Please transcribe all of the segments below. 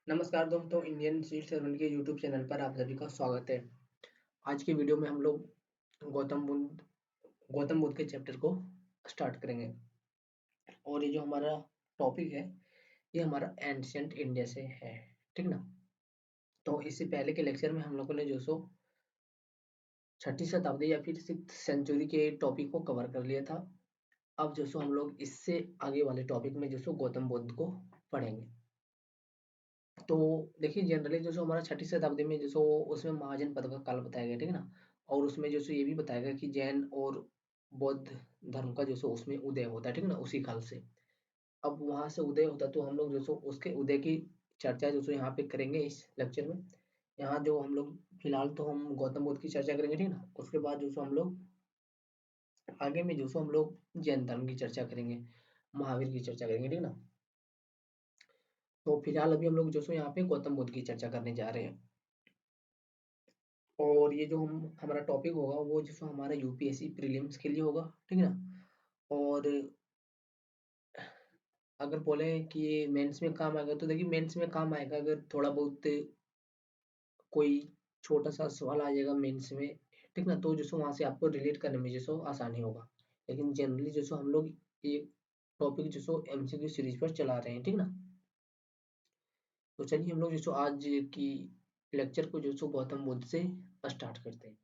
नमस्कार दोस्तों, Indian civil servant के यूट्यूब चैनल पर आप सभी का स्वागत है। आज की वीडियो में हम लोग गौतम बुद्ध के चैप्टर को स्टार्ट करेंगे। और ये जो हमारा टॉपिक है, ये हमारा एंशिएंट इंडिया से है, ठीक ना। तो इससे पहले के लेक्चर में हम लोगों ने जो सो छठी शताब्दी या फिर 6th सेंचुरी के टॉपिक को कवर कर लिया था। अब जो सो हम लोग इससे आगे वाले टॉपिक में जो सो गौतम बुद्ध को पढ़ेंगे। तो देखिए, जनरली जो सो हमारा छठी शताब्दी में जो सो उसमें महाजन पद का काल बताया गया, ठीक है ना। और उसमें जो सो ये भी बताया गया कि जैन और बौद्ध धर्म का जो सो उसमें उदय होता है, ठीक है ना, उसी काल से। अब वहां से उदय होता है तो हम लोग जो सो उसके उदय की चर्चा जो सो यहाँ पे करेंगे इस लेक्चर में। यहाँ जो हम लोग फिलहाल तो हम गौतम बुद्ध की चर्चा करेंगे, ठीक है ना। उसके बाद जो सो हम लोग आगे में जो सो हम लोग जैन धर्म की चर्चा करेंगे, महावीर की चर्चा करेंगे, ठीक है ना। तो फिलहाल अभी हम लोग जो सो यहाँ पे गौतम बुद्ध की चर्चा करने जा रहे हैं। और ये जो हम हमारा टॉपिक होगा वो जो हमारा यूपीएससी प्रीलिम्स के लिए होगा, ठीक है ना। और अगर बोले कि ये मेंस में काम आएगा तो देखिए, मेंस में काम आएगा अगर थोड़ा बहुत कोई छोटा सा सवाल आ जाएगा मेंस में, ठीक ना, तो जो वहां से आपको रिलेट करने में जो आसानी होगा। लेकिन जनरली जो हम लोग ये टॉपिक जो एमसीक्यू सीरीज पर चला रहे हैं, ठीक ना। तो चलिए हम लोग जो आज की लेक्चर को जो गौतम बुद्ध से स्टार्ट करते हैं।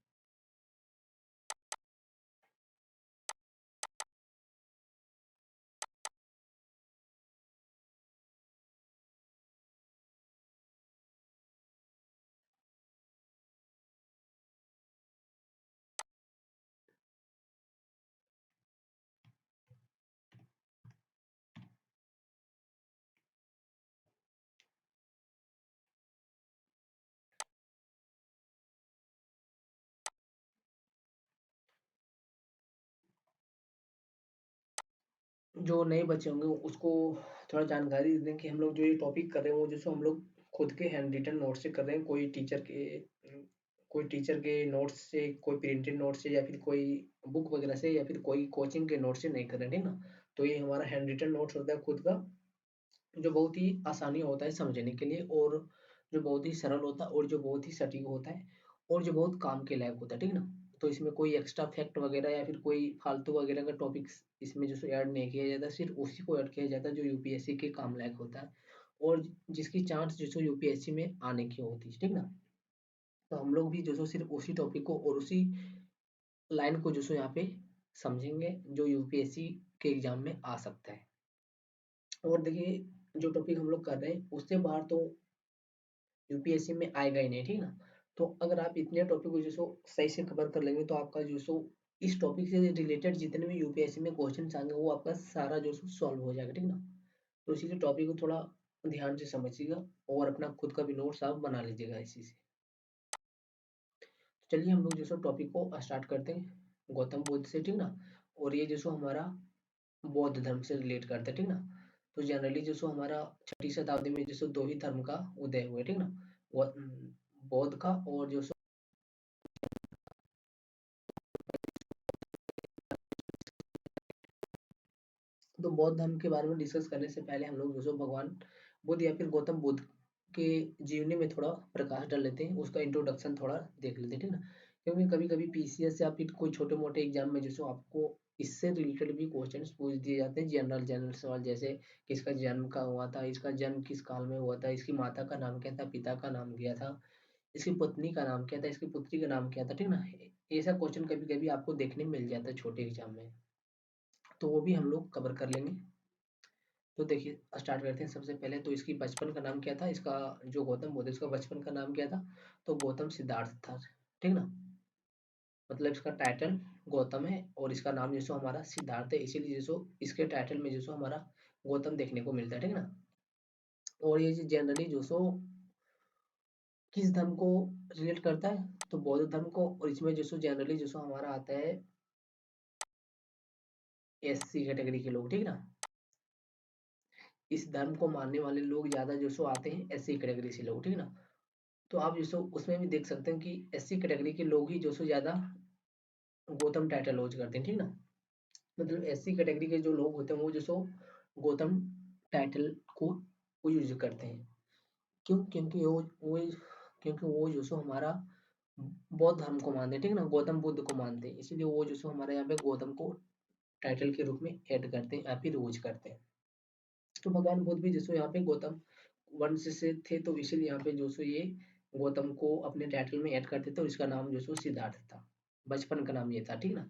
जो नए बच्चे होंगे उसको थोड़ा जानकारी दे दें कि हम लोग जो ये टॉपिक कर रहे हैं वो जैसे हम लोग खुद के हैंड रिटन नोट से कर रहे हैं, कोई टीचर के नोट्स से, कोई प्रिंटेड नोट से, या फिर कोई बुक वगैरह से, या फिर कोई कोचिंग के नोट से नहीं कर रहे हैं, ठीक ना। तो ये हमारा हैंड रिटन नोट्स होता है खुद का, जो बहुत ही आसानी होता है समझने के लिए, और जो बहुत ही सरल होता है, और जो बहुत ही सटीक होता है, और जो बहुत काम के लायक होता है, ठीक ना। तो इसमें कोई एक्स्ट्रा फैक्ट वगैरह या फिर कोई फालतू वगैरह का टॉपिक्स इसमें जो ऐड नहीं किया जाता, सिर्फ उसी को ऐड किया जाता है जो यूपीएससी के काम लायक होता है, और जिसकी चांस जो यूपीएससी में आने की होती है, ठीक ना। तो हम लोग भी जो सिर्फ उसी टॉपिक को और उसी लाइन को जो यहाँ पे समझेंगे जो यूपीएससी के एग्जाम में आ सकता है। और देखिए, जो टॉपिक हम लोग कर रहे हैं उससे बाहर तो यूपीएससी में आएगा ही नहीं, ठीक है ना। तो अगर आप इतने टॉपिक को जो सही से कवर कर लेंगे तो आपका जो इस टॉपिक से रिलेटेड जितने भी यूपीएससी में क्वेश्चन आएंगे वो आपका सारा जो सॉल्व हो जाएगा, ठीक ना। तो इसीलिए टॉपिक को थोड़ा ध्यान से समझिएगा, और अपना खुद का भी नोट्स आप बना लीजिएगा इसी से। तो चलिए हम लोग जो टॉपिक को स्टार्ट करते हैं गौतम बुद्ध से, ठीक ना। और ये जो हमारा बौद्ध धर्म से रिलेट करता है, ठीक ना। तो जनरली जो हमारा छठी शताब्दी में जो दो ही धर्म का उदय हुआ है, ठीक ना। बौद्ध का और जो तो बौद्ध धर्म के बारे में डिस्कस करने से पहले हम लोग जो भगवान बुद्ध या फिर गौतम बुद्ध के जीवनी में थोड़ा प्रकाश डाल लेते हैं, उसका इंट्रोडक्शन थोड़ा देख लेते हैं, ठीक ना। क्योंकि कभी कभी पीसीएस या फिर कोई छोटे मोटे एग्जाम में जो आपको इससे रिलेटेड भी क्वेश्चंस पूछ दिए जाते हैं, जनरल जनरल सवाल, जैसे किसका जन्म कहाँ हुआ था, इसका जन्म किस काल में हुआ था, इसकी माता का नाम क्या था, पिता का नाम क्या था, इसकी पत्नी का नाम क्या था, इसकी पुत्री का नाम क्या था, ठीक ना। ऐसा क्वेश्चन कभी कभी आपको देखने मिल जाता है छोटे एग्जाम में, तो वो भी हम लोग कवर कर लेंगे। तो देखिए स्टार्ट करते हैं। सबसे पहले तो इसकी बचपन का नाम क्या था, इसका जो गौतम बुद्ध इसका बचपन का नाम क्या था, तो गौतम सिद्धार्थ था, ठीक ना। मतलब इसका टाइटल गौतम है और इसका नाम जो हमारा सिद्धार्थ है, इसीलिए जो इसके टाइटल में जो हमारा गौतम देखने को मिलता है, ठीक ना। और ये जनरली जो किस धर्म को रिलेट करता है, तो बौद्ध धर्म को। और इसमें जो जनरली जो हमारा आता है एससी कैटेगरी के लोग, ठीक ना। इस धर्म को मानने वाले लोग ज्यादा जो आते हैं एससी कैटेगरी से लोग, ठीक ना। तो आप जो उसमें भी देख सकते हैं कि एससी कैटेगरी के लोग ही जो ज्यादा गौतम टाइटल यूज करते हैं, ठीक ना। मतलब एससी कैटेगरी के जो लोग होते हैं वो जो गौतम टाइटल को यूज करते हैं। क्यों? क्योंकि वो जो सो हमारा बौद्ध धर्म को मानते हैं, ठीक है ना, गौतम बुद्ध को मानते हैं, इसीलिए वो जो सो हमारे यहाँ पे गौतम को टाइटल के रूप में ऐड करते हैं या फिर यूज करते हैं। तो भगवान बुद्ध भी जो सो यहाँ पे गौतम वंश से थे, तो इसीलिए यहाँ पे जो सो ये गौतम को अपने टाइटल में ऐड करते थे और इसका नाम जो सो सिद्धार्थ था, बचपन का नाम ये था, ठीक ना।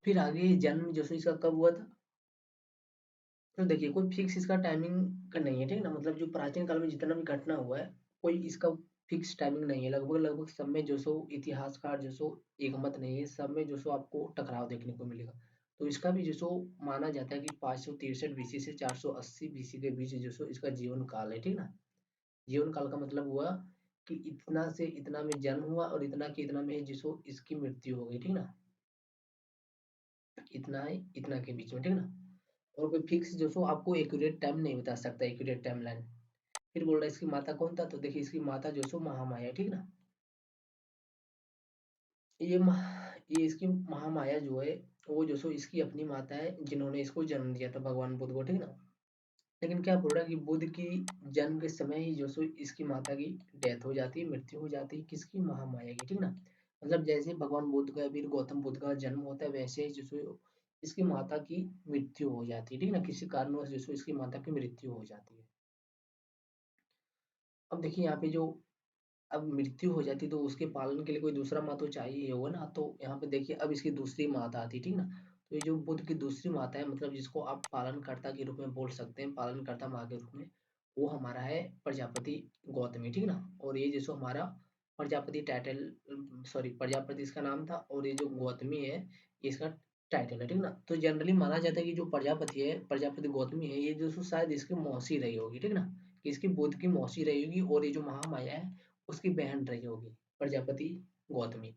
फिर आगे जन्म जो सो इसका कब हुआ था, तो देखिए कोई फिक्स इसका टाइमिंग का नहीं है, ठीक है ना, मतलब जो प्राचीन काल में जितना भी घटना हुआ है, कोई इसका फिक्स टाइमिंग नहीं है, लगभग लगभग सब में जो सो इतिहासकार जो सो एक मत नहीं है, सब में जो सो आपको टकराव देखने को मिलेगा। तो इसका भी जो सो माना जाता है कि 563 बीसी से 480 बीसी के बीच जो सो इसका जीवन काल है, ठीक ना। जीवन काल का मतलब हुआ कि इतना से इतना में जन्म हुआ और इतना के इतना में जो सो इसकी मृत्यु हो गई, ठीक ना। इतना है इतना के बीच में, ठीक ना। और कोई फिक्स जो सो आपको एक्यूरेट टाइम नहीं बता सकता, एक्यूरेट टाइम लाइन। फिर बोल रहा है इसकी माता कौन था, तो देखिए इसकी माता जो सो महामाया, ठीक ना। ये ये इसकी महामाया जो है, वो जो सो इसकी अपनी माता है जिन्होंने इसको जन्म दिया था भगवान बुद्ध को, ठीक ना। लेकिन क्या बोल रहा है कि बुद्ध की जन्म के समय ही जो सो इसकी माता की डेथ हो जाती है, मृत्यु हो जाती है, किसकी, महामाया की, ठीक ना। मतलब जैसे भगवान बुद्ध का फिर गौतम बुद्ध का जन्म होता है, वैसे ही जो सो इसकी माता की मृत्यु हो जाती है, ठीक ना, किसी कारणवश जो सो इसकी माता की मृत्यु हो जाती है। अब देखिए यहाँ पे जो अब मृत्यु हो जाती तो उसके पालन के लिए कोई दूसरा माँ तो चाहिए होगा ना, तो यहाँ पे देखिए अब इसकी दूसरी माता आती, ठीक ना। तो ये जो बुद्ध की दूसरी माता है, मतलब जिसको आप पालनकर्ता के रूप में बोल सकते हैं, पालनकर्ता माँ के रूप में, वो हमारा है प्रजापति गौतमी, ठीक ना। और ये जैसो हमारा प्रजापति टाइटल, सॉरी प्रजापति इसका नाम था, और ये जो गौतमी है ये इसका टाइटल है, ठीक ना। तो जनरली माना जाता है कि जो प्रजापति है, प्रजापति गौतमी है, ये जो शायद इसकी मौसी रही होगी, ठीक ना, कि इसकी बुद्ध की मौसी रही होगी, और ये जो महामाया है उसकी बहन रही होगी, प्रजापति गौतमी।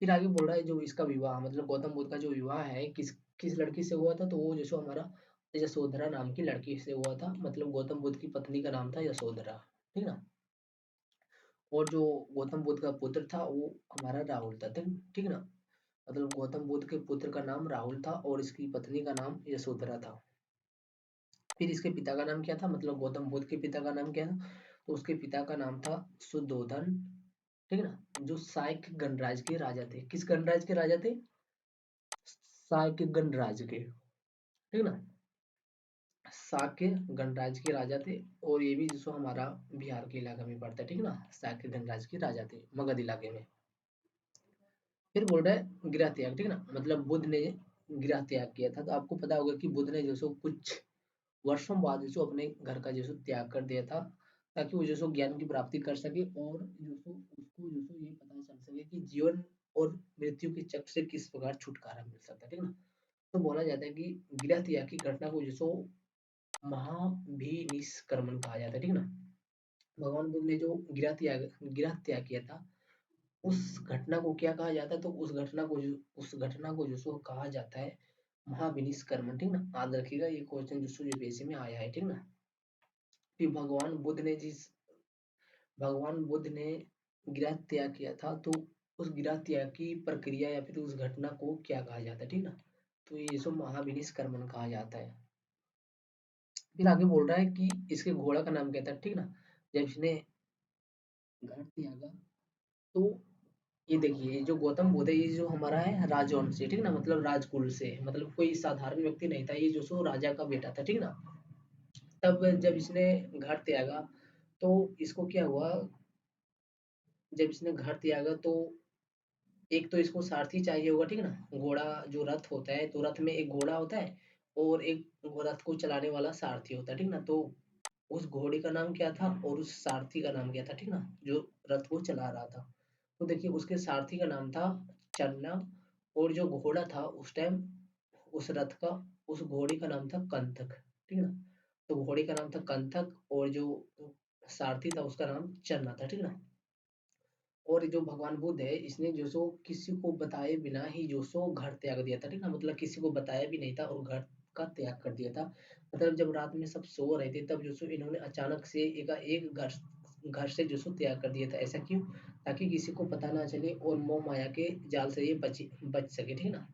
फिर आगे बोल रहा है जो इसका विवाह, मतलब गौतम बुद्ध का जो विवाह है किस किस लड़की से हुआ था, तो वो जैसे हमारा यशोधरा नाम की लड़की से हुआ था, मतलब गौतम बुद्ध की पत्नी का नाम था यशोधरा, ठीक ना। और जो गौतम बुद्ध का पुत्र था वो हमारा राहुल था, ठीक ना। मतलब गौतम बुद्ध के पुत्र का नाम राहुल था और इसकी पत्नी का नाम यशोधरा था। फिर इसके पिता का नाम क्या था, मतलब गौतम बुद्ध के पिता का नाम क्या था, तो उसके पिता का नाम था सुद्धोधन, ठीक है ना, जो साक्य गणराज्य के राजा थे। किस गणराज्य के राजा थे, साक्य गणराज्य के, ठीक ना, साक्य गणराज्य के राजा थे। और ये भी जिसको हमारा बिहार के इलाका में पड़ता है, ठीक ना, साक्य गणराज्य के राजा थे मगध इलाके में। फिर बोल रहा है गृह त्याग, ठीक ना, मतलब बुद्ध ने गृह त्याग किया था, तो आपको पता होगा कि बुद्ध ने जो सो कुछ वर्षों बाद जो अपने घर का जो सो त्याग कर दिया था, ताकि वो जो सो ज्ञान की प्राप्ति कर सके, और जो सो उसको जो सो ये पता चल सके कि जीवन और मृत्यु के चक्र से किस प्रकार छुटकारा मिल सकता है, ठीक ना। तो बोला जाता है कि गृह त्याग की घटना को जो सो महाभिनिष्क्रमण कहा जाता है, ठीक ना। भगवान बुद्ध ने जो गृह त्याग किया था, उस घटना को क्या कहा जाता है, तो उस घटना को जो सो कहा जाता है महाविनिष्क्रमण, ठीक ना। याद रखिएगा ये क्वेश्चन जो सो यूपीएससी में आया है, ठीक ना। कि भगवान बुद्ध ने गृह त्याग किया था, तो उस गृह त्याग की प्रक्रिया या फिर उस घटना को क्या कहा जाता है, ठीक ना। तो ये सो महाविनिष्क्रमण कहा जाता है। फिर आगे बोल रहा है कि इसके घोड़ा का नाम क्या था, ठीक ना। जब इसने घर त्यागा, तो ये देखिए जो गौतम बुद्ध है ये जो हमारा है राजवंश से, ठीक ना, मतलब राजकुल से, मतलब कोई साधारण व्यक्ति नहीं था, ये जो सो राजा का बेटा था, ठीक ना। तब जब इसने घर त्यागा, तो इसको क्या हुआ, जब इसने घर त्यागा तो एक तो इसको सारथी चाहिए होगा, ठीक ना, घोड़ा जो रथ होता है, तो रथ में एक घोड़ा होता है और एक रथ को चलाने वाला सारथी होता है, ठीक ना। तो उस घोड़े का नाम क्या था और उस सारथी का नाम क्या था, ठीक ना, जो रथ को चला रहा था। तो देखिए उसके सारथी का नाम था चन्ना, और जो घोड़ा था उस टाइम उस रथ का, उस घोड़े का नाम था कंथक, ठीक ना। तो घोड़े का नाम था कंथक और जो सारथी था उसका नाम चन्ना था, ठीक ना। और जो भगवान बुद्ध है इसने जो सो किसी को बताए बिना ही जो सो घर त्याग दिया था, ठीक ना, मतलब किसी को बताया भी नहीं था और घर का त्याग कर दिया था। मतलब जब रात में सब सो रहे थे तब जो सो इन्होंने अचानक से एक घर घर से जो सो त्याग कर दिया था, ऐसा क्यों, ताकि किसी को पता ना चले और मोह माया के जाल से ये बच सके, ठीक ना।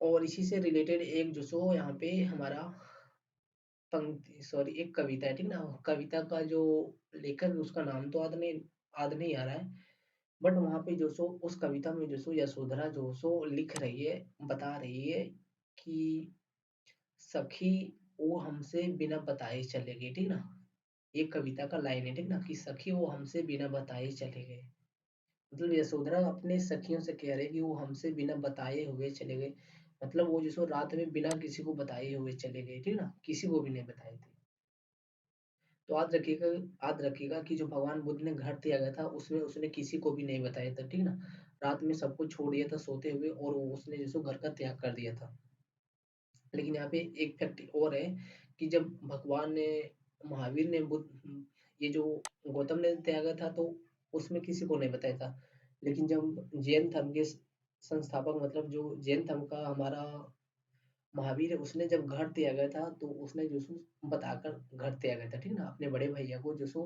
और इसी से रिलेटेड एक जो सो यहाँ पे हमारा पंक्ति सॉरी एक कविता है, ठीक ना? कविता का जो लेखक है उसका नाम तो याद नहीं आ रहा है। बट वहाँ पे जो सो उस कविता में जो सो यशोधरा जो सो लिख रही है, बता रही है कि सखी वो हमसे बिना बताए चले गए, ठीक ना? ये कविता का लाइन है, ठीक ना? कि सखी वो हमसे बिना बताए चले गए। मतलब यशोधरा अपने सखियों से कह रहे कि वो हमसे बिना बताए हुए चले गए। मतलब वो जो सो रात में बिना किसी को बताए हुए चले गए, ठीक ना? किसी को भी नहीं बताए थे। तो याद रखिएगा कि जो भगवान बुद्ध ने घर त्यागा था उसमें उसने किसी को भी नहीं बताया था, ठीक ना? रात में सबको छोड़ दिया था सोते हुए और वो उसने जो सो घर का त्याग कर दिया था। लेकिन यहाँ पे एक फैक्ट और है कि जब भगवान ने महावीर ने बुद्ध ये जो गौतम ने त्यागा था तो उसमें किसी को नहीं बताया था। लेकिन जब जैन धर्म के संस्थापक मतलब जो जैन धर्म का हमारा महावीर है उसने जब घर त्यागा था तो उसने जो सो बताकर घर त्यागा था, ठीक ना? अपने बड़े भैया को जो सो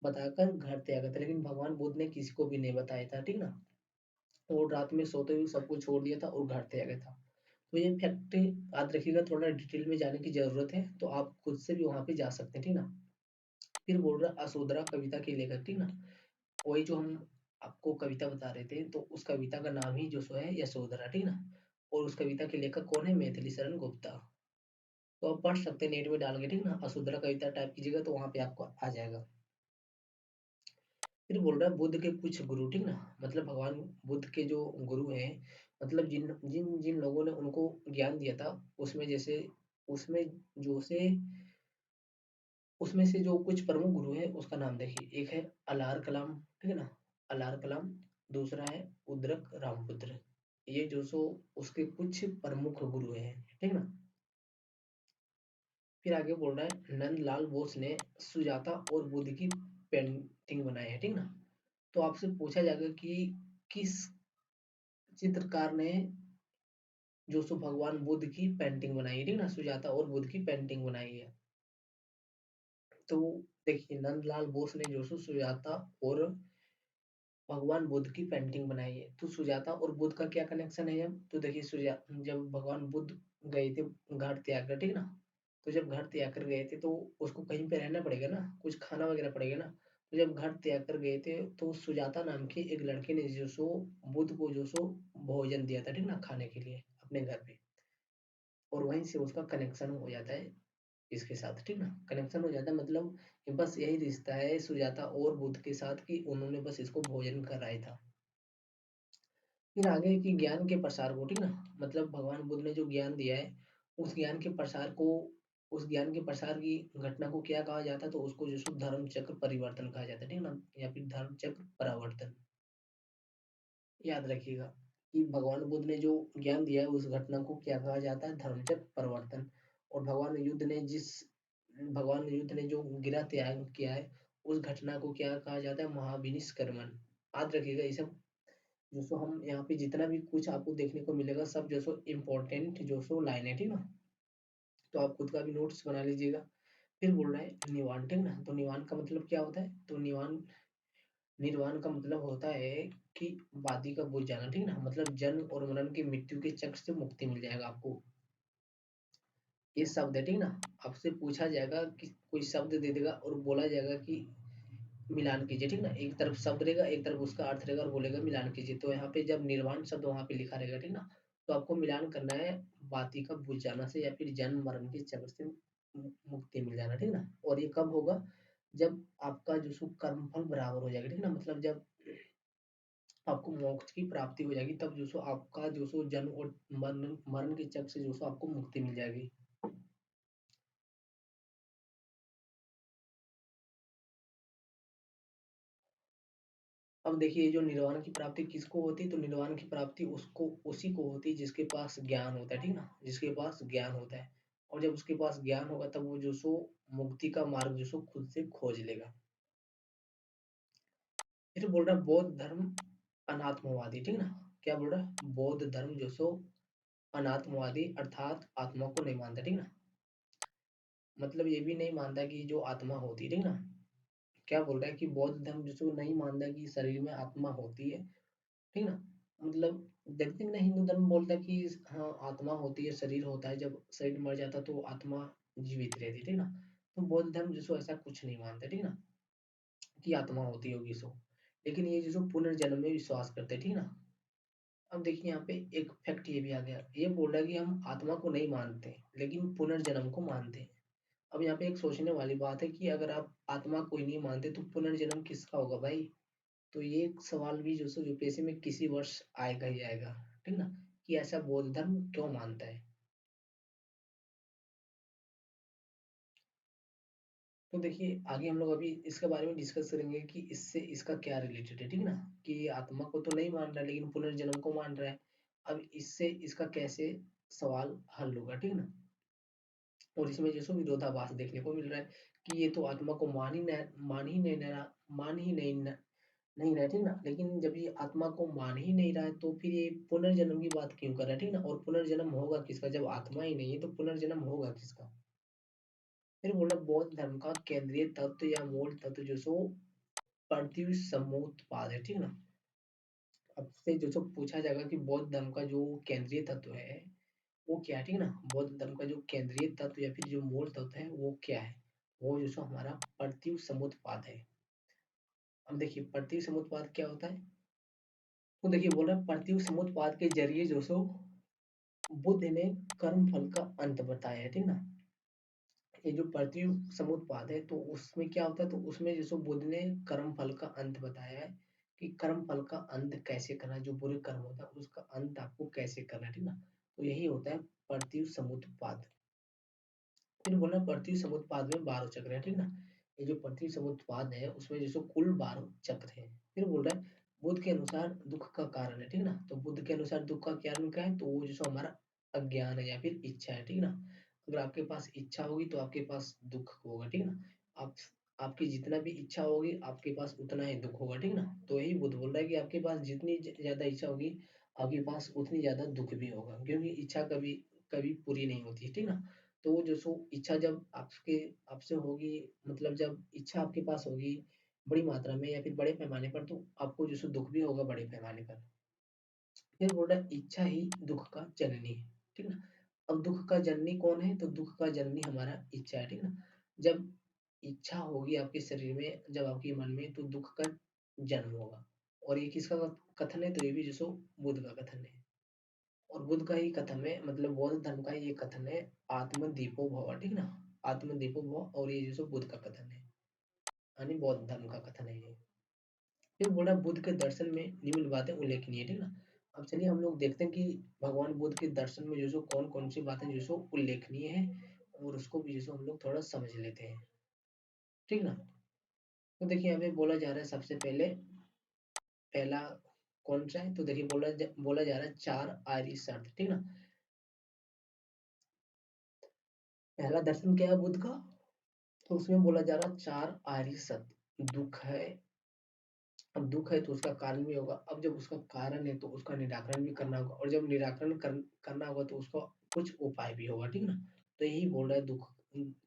बताकर घर त्यागा था, लेकिन भगवान बुद्ध ने किसी को भी नहीं बताया था, ठीक ना? और रात में सोते हुए सबको छोड़ दिया था और घर त्यागा था। तो ये फैक्ट याद रखिएगा, थोड़ा डिटेल में जाने की जरूरत है तो आप खुद से भी वहां पे जा सकते हैं, ठीक ना? फिर बोल रहा असोदरा कविता के लेखक, ठीक ना? वही जो हम आपको कविता बता रहे थे तो उस कविता का नाम ही जो सो है यशोधरा, ठीक ना? और उस कविता के लेखक कौन है? मैथिली शरण गुप्ता। तो आप पढ़ सकते हैं नेट में डाल के, ठीक ना? असोदरा कविता टाइप कीजिएगा तो वहां पे आपको आ जाएगा। फिर बोल रहा है बुद्ध के कुछ गुरु, ठीक ना? मतलब भगवान बुद्ध के जो गुरु हैं, मतलब जिन जिन जिन लोगों ने उनको ज्ञान दिया था उसमें जैसे उसमें जो से उसमें से जो कुछ प्रमुख गुरु हैं उसका नाम देखिए। एक है अलार कलाम, ठीक है ना? अलार कलाम। दूसरा है उद्रक रामपुत्र। ये जो सो उसके कुछ प्रमुख गुरु हैं, ठीक ना? फिर आगे बोल रहा है नंदलाल बोस ने सुजाता और बुद्ध की पेंटिंग बनाई है, ठीक ना? तो आपसे पूछा जाएगा कि किस चित्रकार ने जो सो भगवान बुद्ध की पेंटिंग बनाई है, ठीक ना? सुजाता और बुद्ध की पेंटिंग बनाई है। तो देखिए नंदलाल बोस ने जो सो सुजाता और भगवान बुद्ध की पेंटिंग बनाई है। तो सुजाता और बुद्ध का क्या कनेक्शन है? जब तो देखिए सुजा जब भगवान बुद्ध गए थे घर त्याग कर, ठीक ना? तो जब घर त्याग कर गए थे तो उसको कहीं पे रहना पड़ेगा ना, कुछ खाना वगैरह पड़ेगा ना। तो जब घर त्याग कर गए थे तो सुजाता नाम के एक लड़के ने जो सो बुद्ध को जो सो भोजन दिया था, ठीक ना? खाने के लिए अपने घर पे। और वहीं से उसका कनेक्शन हो जाता है इसके साथ, ठीक ना? कनेक्शन हो जाता है मतलब कि बस यही रिश्ता है सुजाता और बुद्ध के साथ कि उन्होंने बस इसको भोजन कराया था। फिर आगे कि ज्ञान के प्रसार को, ठीक ना? मतलब भगवान बुद्ध ने जो ज्ञान दिया है उस ज्ञान के प्रसार को उस ज्ञान के प्रसार की घटना को क्या कहा जाता है? तो उसको जो सो धर्म चक्र परिवर्तन कहा जाता है, ठीक ना? या फिर धर्म चक्र परावर्तन। याद रखिएगा कि भगवान बुद्ध ने जो ज्ञान दिया है उस घटना को क्या कहा जाता है? धर्म चक्र परिवर्तन। और भगवान युद्ध ने जो गिरा त्याग किया है उस घटना को क्या कहा जाता है? महाविनिष्क्रमण। याद रखिएगा ये सब जो सो हम यहाँ पे जितना भी कुछ आपको देखने को मिलेगा सब जो सो इम्पोर्टेंट जो सो लाइन है, ठीक ना? तो आप खुद का भी नोट्स बना लीजिएगा। फिर बोल रहा है निवान, ठीक ना? तो निवान का मतलब क्या होता है? तो निर्वाण का मतलब होता है कि वादी का बुझ जाना, ठीक ना? मतलब जन्म और मरण की मृत्यु के चक्र से मुक्ति मिल जाएगा आपको। ये शब्द है, ठीक ना? आपसे पूछा जाएगा कि कोई शब्द दे देगा और बोला जाएगा कि मिलान कीजिए, ठीक ना? एक तरफ शब्द रहेगा एक तरफ उसका अर्थ रहेगा और बोलेगा मिलान कीजिए। तो यहाँ पे जब निर्वाण शब्द वहां पे लिखा रहेगा, ठीक ना? तो आपको मिलान करना है बाती का भूल जाना से या फिर जन्म मरण के चक्र से मुक्ति मिल जाना, ठीक ना? और ये कब होगा? जब आपका जो सो कर्म फल बराबर हो जाएगा, ठीक ना? मतलब जब आपको मोक्ष की प्राप्ति हो जाएगी तब जो सो आपका जो सो जन्म और मरण मरण के चक्र से जो सो आपको मुक्ति मिल जाएगी। अब देखिए जो निर्वाण की प्राप्ति किसको होती है? तो निर्वाण की प्राप्ति उसको उसी को होती है जिसके पास ज्ञान होता है, ठीक ना? जिसके पास ज्ञान होता है। और जब उसके पास ज्ञान होगा तब वो जो सो मुक्ति का मार्ग जो सो खुद से खोज लेगा। फिर बोल रहा है बौद्ध धर्म अनात्मवादी, ठीक ना? क्या बोल रहा है? बौद्ध धर्म जो सो अनात्मवादी अर्थात आत्मा को नहीं मानता, ठीक ना? मतलब ये भी नहीं मानता कि जो आत्मा होती है, ठीक ना? क्या बोल रहा है कि बौद्ध धर्म जो सो नहीं मानता कि शरीर में आत्मा होती है, ठीक ना? मतलब देखते हैं ना हिंदू धर्म बोलता है कि हाँ आत्मा होती है, शरीर होता है, जब शरीर मर जाता है तो आत्मा जीवित रहती है, ठीक ना। तो बौद्ध धर्म जो सो ऐसा कुछ नहीं मानते, ठीक ना, कि आत्मा होती होगी सो, लेकिन ये जो सो पुनर्जन्म में विश्वास करते हैं, ठीक ना। अब देखिए यहाँ पे एक फैक्ट ये भी आ गया, ये बोल रहा है कि हम आत्मा को नहीं मानते लेकिन पुनर्जन्म को मानते हैं। अब यहाँ पे एक सोचने वाली बात है कि अगर आप आत्मा को ही नहीं मानते तो पुनर्जन्म किसका होगा भाई। तो ये एक सवाल भी जो सो यूपीएससी में किसी वर्ष आएगा ही आएगा, ठीक ना, कि ऐसा बौद्ध धर्म क्यों मानता है। तो देखिए आगे हम लोग अभी इसके बारे में डिस्कस करेंगे कि इससे इसका क्या रिलेटेड है, ठीक ना, कि ये आत्मा को तो नहीं मान रहा है लेकिन पुनर्जन्म को मान रहा है। अब इससे इसका कैसे सवाल हल होगा, ठीक ना। और इसमें जो सो विरोधाभास देखने को मिल रहा है कि ये तो आत्मा को मान ही नहीं न, नहीं रहा है, ठीक ना, लेकिन जब ये आत्मा को मान ही नहीं रहा है तो फिर ये पुनर्जन्म की बात क्यों कर रहा है, ठीक ना। और पुनर्जन्म होगा किसका जब आत्मा ही नहीं है, तो पुनर्जन्म होगा किसका। फिर बोला बौद्ध धर्म का केंद्रीय तत्व या मूल तत्व जो सो पृथ्वी समुत्पाद है, ठीक ना। अब से जो सो पूछा जाएगा कि बौद्ध धर्म का जो केंद्रीय तत्व है वो क्या है, ठीक ना। बौद्ध धर्म का जो केंद्रीय तत्व या फिर जो मूल तत्व है वो क्या है, वो जो सो हमारा पृथ्वी समुत्पाद है। अब देखिए पृथ्वी समुत्पाद क्या होता है। तो देखिए बोल रहा है पृथ्वी समुत्पाद के जरिए जो सो बुद्ध ने कर्म फल का अंत बताया है, ठीक ना। ये जो पृथ्वी समुत्पाद है तो उसमें क्या होता है, तो उसमें जैसे बुद्ध ने कर्म फल का अंत बताया है कि कर्म फल का अंत कैसे करना है, जो बुरे कर्म होता है उसका अंत आपको कैसे करना है, ठीक ना। तो यही होता है पृथ्वी समुत्पाद। फिर बोला पृथ्वी समुत्पाद में 12 चक्र है, ठीक ना। ये जो पृथ्वी समुत्पाद है उसमें जैसे कुल 12 चक्र है। फिर बोल रहा है बुद्ध के अनुसार दुख का कारण है, ठीक ना। तो बुद्ध के अनुसार दुख का कारण क्या है, तो वो जैसे हमारा अज्ञान है या फिर इच्छा है, ठीक ना। अगर आपके पास इच्छा होगी तो आपके पास दुख होगा, ठीक ना। आप आपकी जितना भी इच्छा होगी आपके पास उतना ही दुख होगा, ठीक ना। तो यही बुद्ध बोल रहा है कि आपके पास जितनी ज्यादा इच्छा होगी आपके पास उतनी ज्यादा दुख भी होगा, क्योंकि इच्छा कभी कभी पूरी नहीं होती है, ठीक ना। तो जो सो इच्छा जब आपके आपसे होगी, मतलब जब इच्छा आपके पास होगी बड़ी मात्रा में या फिर बड़े पैमाने पर, तो आपको जो सो दुख भी होगा बड़े पैमाने पर। फिर बोल रहा है इच्छा ही दुख का जननी है, ठीक ना। अब दुख का जननी कौन है, तो दुख का जननी हमारा इच्छा है, ठीक ना। जब इच्छा होगी आपके शरीर में, जब आपके मन में, तो दुख का जन्म होगा। और ये किसका कथन है, तो ये भी जो सो बुद्ध का कथन है। और बुद्ध का ही कथन है, मतलब बौद्ध धर्म का ये कथन है, आत्म दीपो भव, ठीक ना। आत्म दीपो भव, और ये जो सो बुद्ध का कथन है, यानी बौद्ध धर्म का कथन है ये। फिर बोला बुद्ध के दर्शन में निम्न बातें उल्लेखनीय है, ठीक ना। अब चलिए हम लोग देखते हैं कि भगवान बुद्ध के दर्शन में जो सो कौन कौन सी बातें जो सो उल्लेखनीय है, और उसको भी जो सो हम लोग थोड़ा समझ लेते हैं, ठीक ना। तो देखिए हमें बोला जा रहा है सबसे पहले, पहला कौन सा है, तो देखिए बोला जा रहा है चार आर्य सत्य, ठीक ना। पहला दर्शन क्या है बुद्ध का, तो उसमें बोला जा रहा है चार आर्य सत्य। दुख है, अब दुख है तो उसका कारण भी होगा, अब जब उसका कारण है तो उसका निराकरण भी करना होगा, और जब करना होगा तो उसका कुछ उपाय भी होगा, ठीक ना। तो यही बोल रहा है दुख,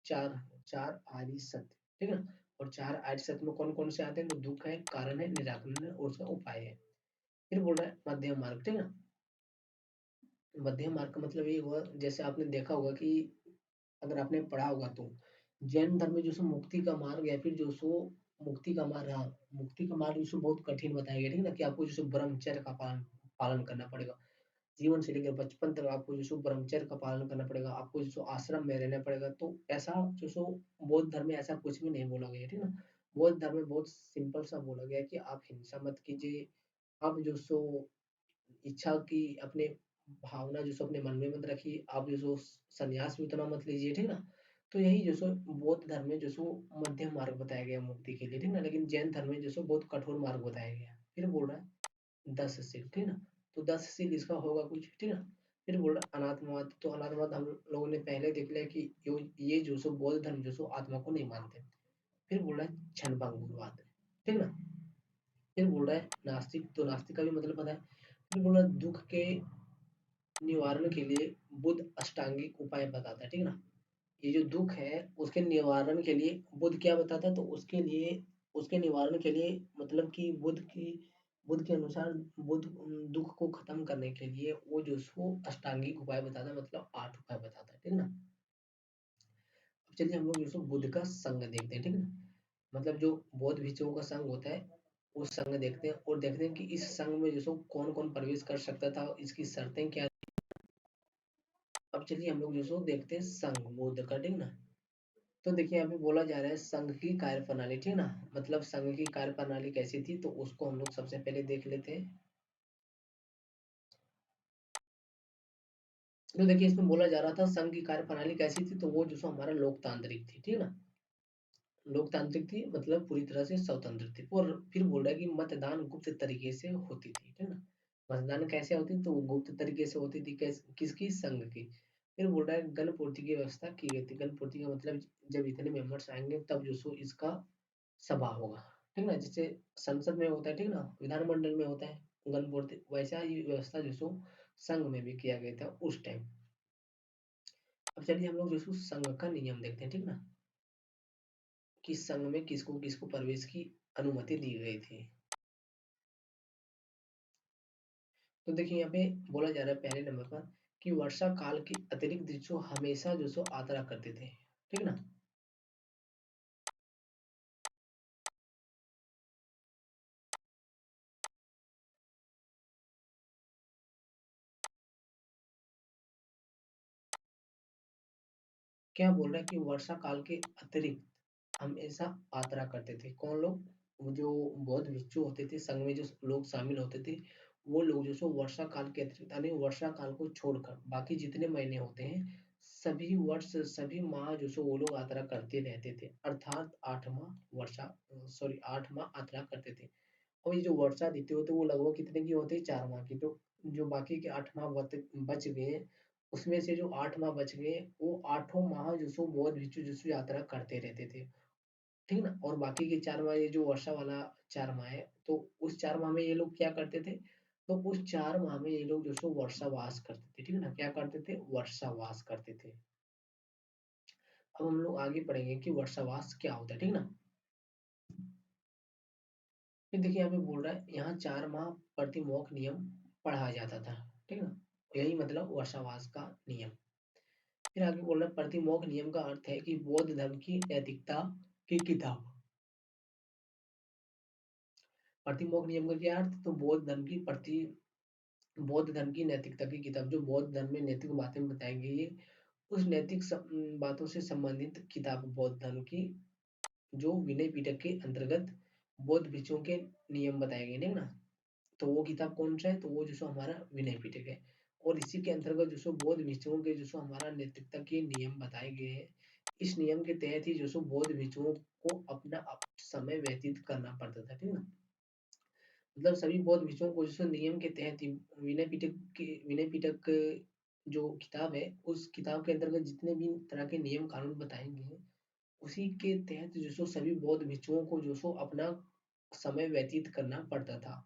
चार चार आर्य सत्य, ठीक है ना। और चार आर्य सत्य में कौन कौन से आते हैं, तो दुख है, कारण है, निराकरण है, और उसका उपाय है। फिर बोल रहा है मध्यम मार्ग, ठीक है ना। मध्यम मार्ग का मतलब ये हुआ, जैसे आपने देखा होगा कि अगर आपने पढ़ा होगा तो जैन धर्म में जो सो मुक्ति का मार्ग या फिर जो सो मुक्ति का मार्ग, हाँ, मुक्ति का मार्ग जो सो बहुत कठिन बताया गया, ठीक है ना, कि आपको जो सो ब्रह्मचर्य का पालन पालन करना पड़ेगा। जीवन से लेकर बचपन तक आपको जो सो ब्रह्मचर्य का पालन करना पड़ेगा, आपको जो सो आश्रम में रहना पड़ेगा। तो ऐसा जो सो बौद्ध धर्म में ऐसा कुछ भी नहीं बोला गया है, ठीक है ना। बौद्ध धर्म में बहुत सिंपल सा बोला गया है कि आप हिंसा मत कीजिए, आप जो सो इच्छा की अपने भावना जो सो अपने मन में मत रखिए, आप जो सो संन्यास भी उतना मत लीजिए, ठीक ना। तो यही जो सो बौद्ध धर्म में जो सो मध्यम मार्ग बताया गया मुक्ति के लिए, ठीक ना। लेकिन जैन धर्म में जो सो बहुत कठोर मार्ग बताया गया। फिर बोल रहा है 10 शील, ठीक ना। तो 10 शील इसका होगा कुछ, ठीक ना। फिर बोल रहा है अनात्मवाद, तो अनात्मवाद हम लोगों ने पहले देख लिया कि ये जो सो बौद्ध धर्म जो सो आत्मा को नहीं मानते। फिर बोल रहा है क्षणभंगुरवाद, ठीक ना। फिर बोल रहा है नास्तिक, तो नास्तिक का भी मतलब पता है। फिर बोल रहा है दुख के निवारण के लिए बुद्ध अष्टांगिक उपाय बताता है, ठीक ना। ये जो दुख है उसके निवारण के लिए बुद्ध क्या बताता है, तो उसके लिए, उसके निवारण के लिए, मतलब कि बुद्ध के अनुसार बुद्ध दुख को खत्म करने के लिए वो जो उसको अष्टांगिक उपाय बताता है, मतलब 8 उपाय बताता है, ठीक ना। चलिए हम लोग जो सो बुद्ध का संग देखते हैं, ठीक है ना? मतलब जो बौद्ध भिक्षुओं का संघ होता है, वो संघ देखते हैं और देखते हैं कि इस संघ में जो सो कौन-कौन प्रवेश कर सकता था और इसकी शर्तें क्या। अब चलिए हम लोग जो सो देखते हैं संघ बुद्ध का, ठीक है ना? तो देखिए यहाँ पे बोला जा रहा है संघ की कार्यप्रणाली, ठीक है ना? मतलब संघ की कार्यप्रणाली कैसी थी तो उसको हम लोग सबसे पहले देख लेते हैं। तो देखिए इसमें बोला जा रहा था संघ की कार्यप्रणाली कैसी थी, तो वो जो सो हमारा लोकतांत्रिक थी, ठीक है ना? लोकतांत्रिक थी मतलब पूरी तरह से स्वतंत्र थी। और फिर बोल रहा है कि मतदान गुप्त तरीके से होती थी, ठीक है ना? मतदान कैसे होती तो वो गुप्त तरीके से होती थी, किसकी, संघ की। फिर बोल रहा है गणपूर्ति की व्यवस्था की गई थी। गणपूर्ति का मतलब जब इतने मेंबर्स आएंगे तब जो सो इसका सभा होगा, ठीक ना? जैसे संसद में होता है, ठीक ना, विधानमंडल में होता है गणपूर्ति, वैसा ही व्यवस्था जो सो संघ में भी किया गया था उस टाइम। अब चलिए हम लोग जो सो संघ का नियम देखते हैं, ठीक ना, कि संघ में किसको किसको प्रवेश की अनुमति दी गई थी। तो देखिए यहाँ पे बोला जा रहा है पहले नंबर पर कि वर्षा काल के अतिरिक्त जो हमेशा जो सो यात्रा करते थे, ठीक ना? क्या बोल रहा है कि वर्षा काल के अतिरिक्त हमेशा यात्रा करते थे कौन लोग? वो जो बौद्ध भिक्षु होते थे, संघ में जो लोग शामिल होते थे, वो लोग जो सो वर्षा काल के अतिरिक्त यानी वर्षा काल को छोड़कर बाकी जितने महीने होते हैं सभी वर्ष सभी माह जो सो वो लोग यात्रा करते रहते थे, अर्थात 8 माह वर्षा, सॉरी 8 माह यात्रा करते थे। और ये जो वर्षा ऋतु होती है वो लगभग कितने की होती है, 4 माह की। तो जो बाकी के 8 माह बच गए, उसमें से जो 8 माह बच गए वो आठों माह जो सो बौद्ध भिक्षु जो सो यात्रा करते रहते थे, ठीक ना? और बाकी के 4 माह ये जो वर्षा वाला 4 माह है, तो उस 4 माह में ये लोग क्या करते थे, तो उस 4 माह में ये लोग जो सो वर्षावास करते थे, ठीक है ना? क्या करते थे, वर्षावास करते थे। अब हम लोग आगे पढ़ेंगे कि वर्षावास क्या होता है, ठीक ना? फिर देखिए यहाँ पे बोल रहा है यहाँ 4 माह प्रतिमोक्ष नियम पढ़ाया जाता था, ठीक है ना? यही मतलब वर्षावास का नियम। फिर आगे बोल रहा है प्रतिमोक्ष नियम का अर्थ है कि बौद्ध धर्म की नैतिकता की किताब। प्रतिमोक्ष नियम का क्या अर्थ, तो बौद्ध धर्म की नैतिकता की किताब, जो बौद्ध धर्म में नैतिक बातें बताई गई है उस नैतिक बातों से संबंधित किताब बौद्ध धर्म की, जो विनय पिटक के अंतर्गत बौद्ध भिक्षुओं के नियम बताए गए, नहीं ना? तो वो किताब कौन सा है, तो वो जो सो हमारा विनय पिटक है। और इसी के अंतर्गत जो सो बौद्ध भिक्षुओं के जो सो हमारा नैतिकता के नियम बताए गए हैं। इस नियम के तहत ही जो सो बौद्ध भिक्षुओं को अपना समय व्यतीत करना पड़ता था, ठीक है? मतलब सभी बौद्ध भिक्षुओं को जो सो नियम के तहत ही विनय पिटक जो किताब है उस किताब के अंतर्गत जितने भी तरह के नियम कानून बताए गए हैं उसी के तहत जो सो सभी बौद्ध भिक्षुओं को जो सो अपना समय व्यतीत करना पड़ता था।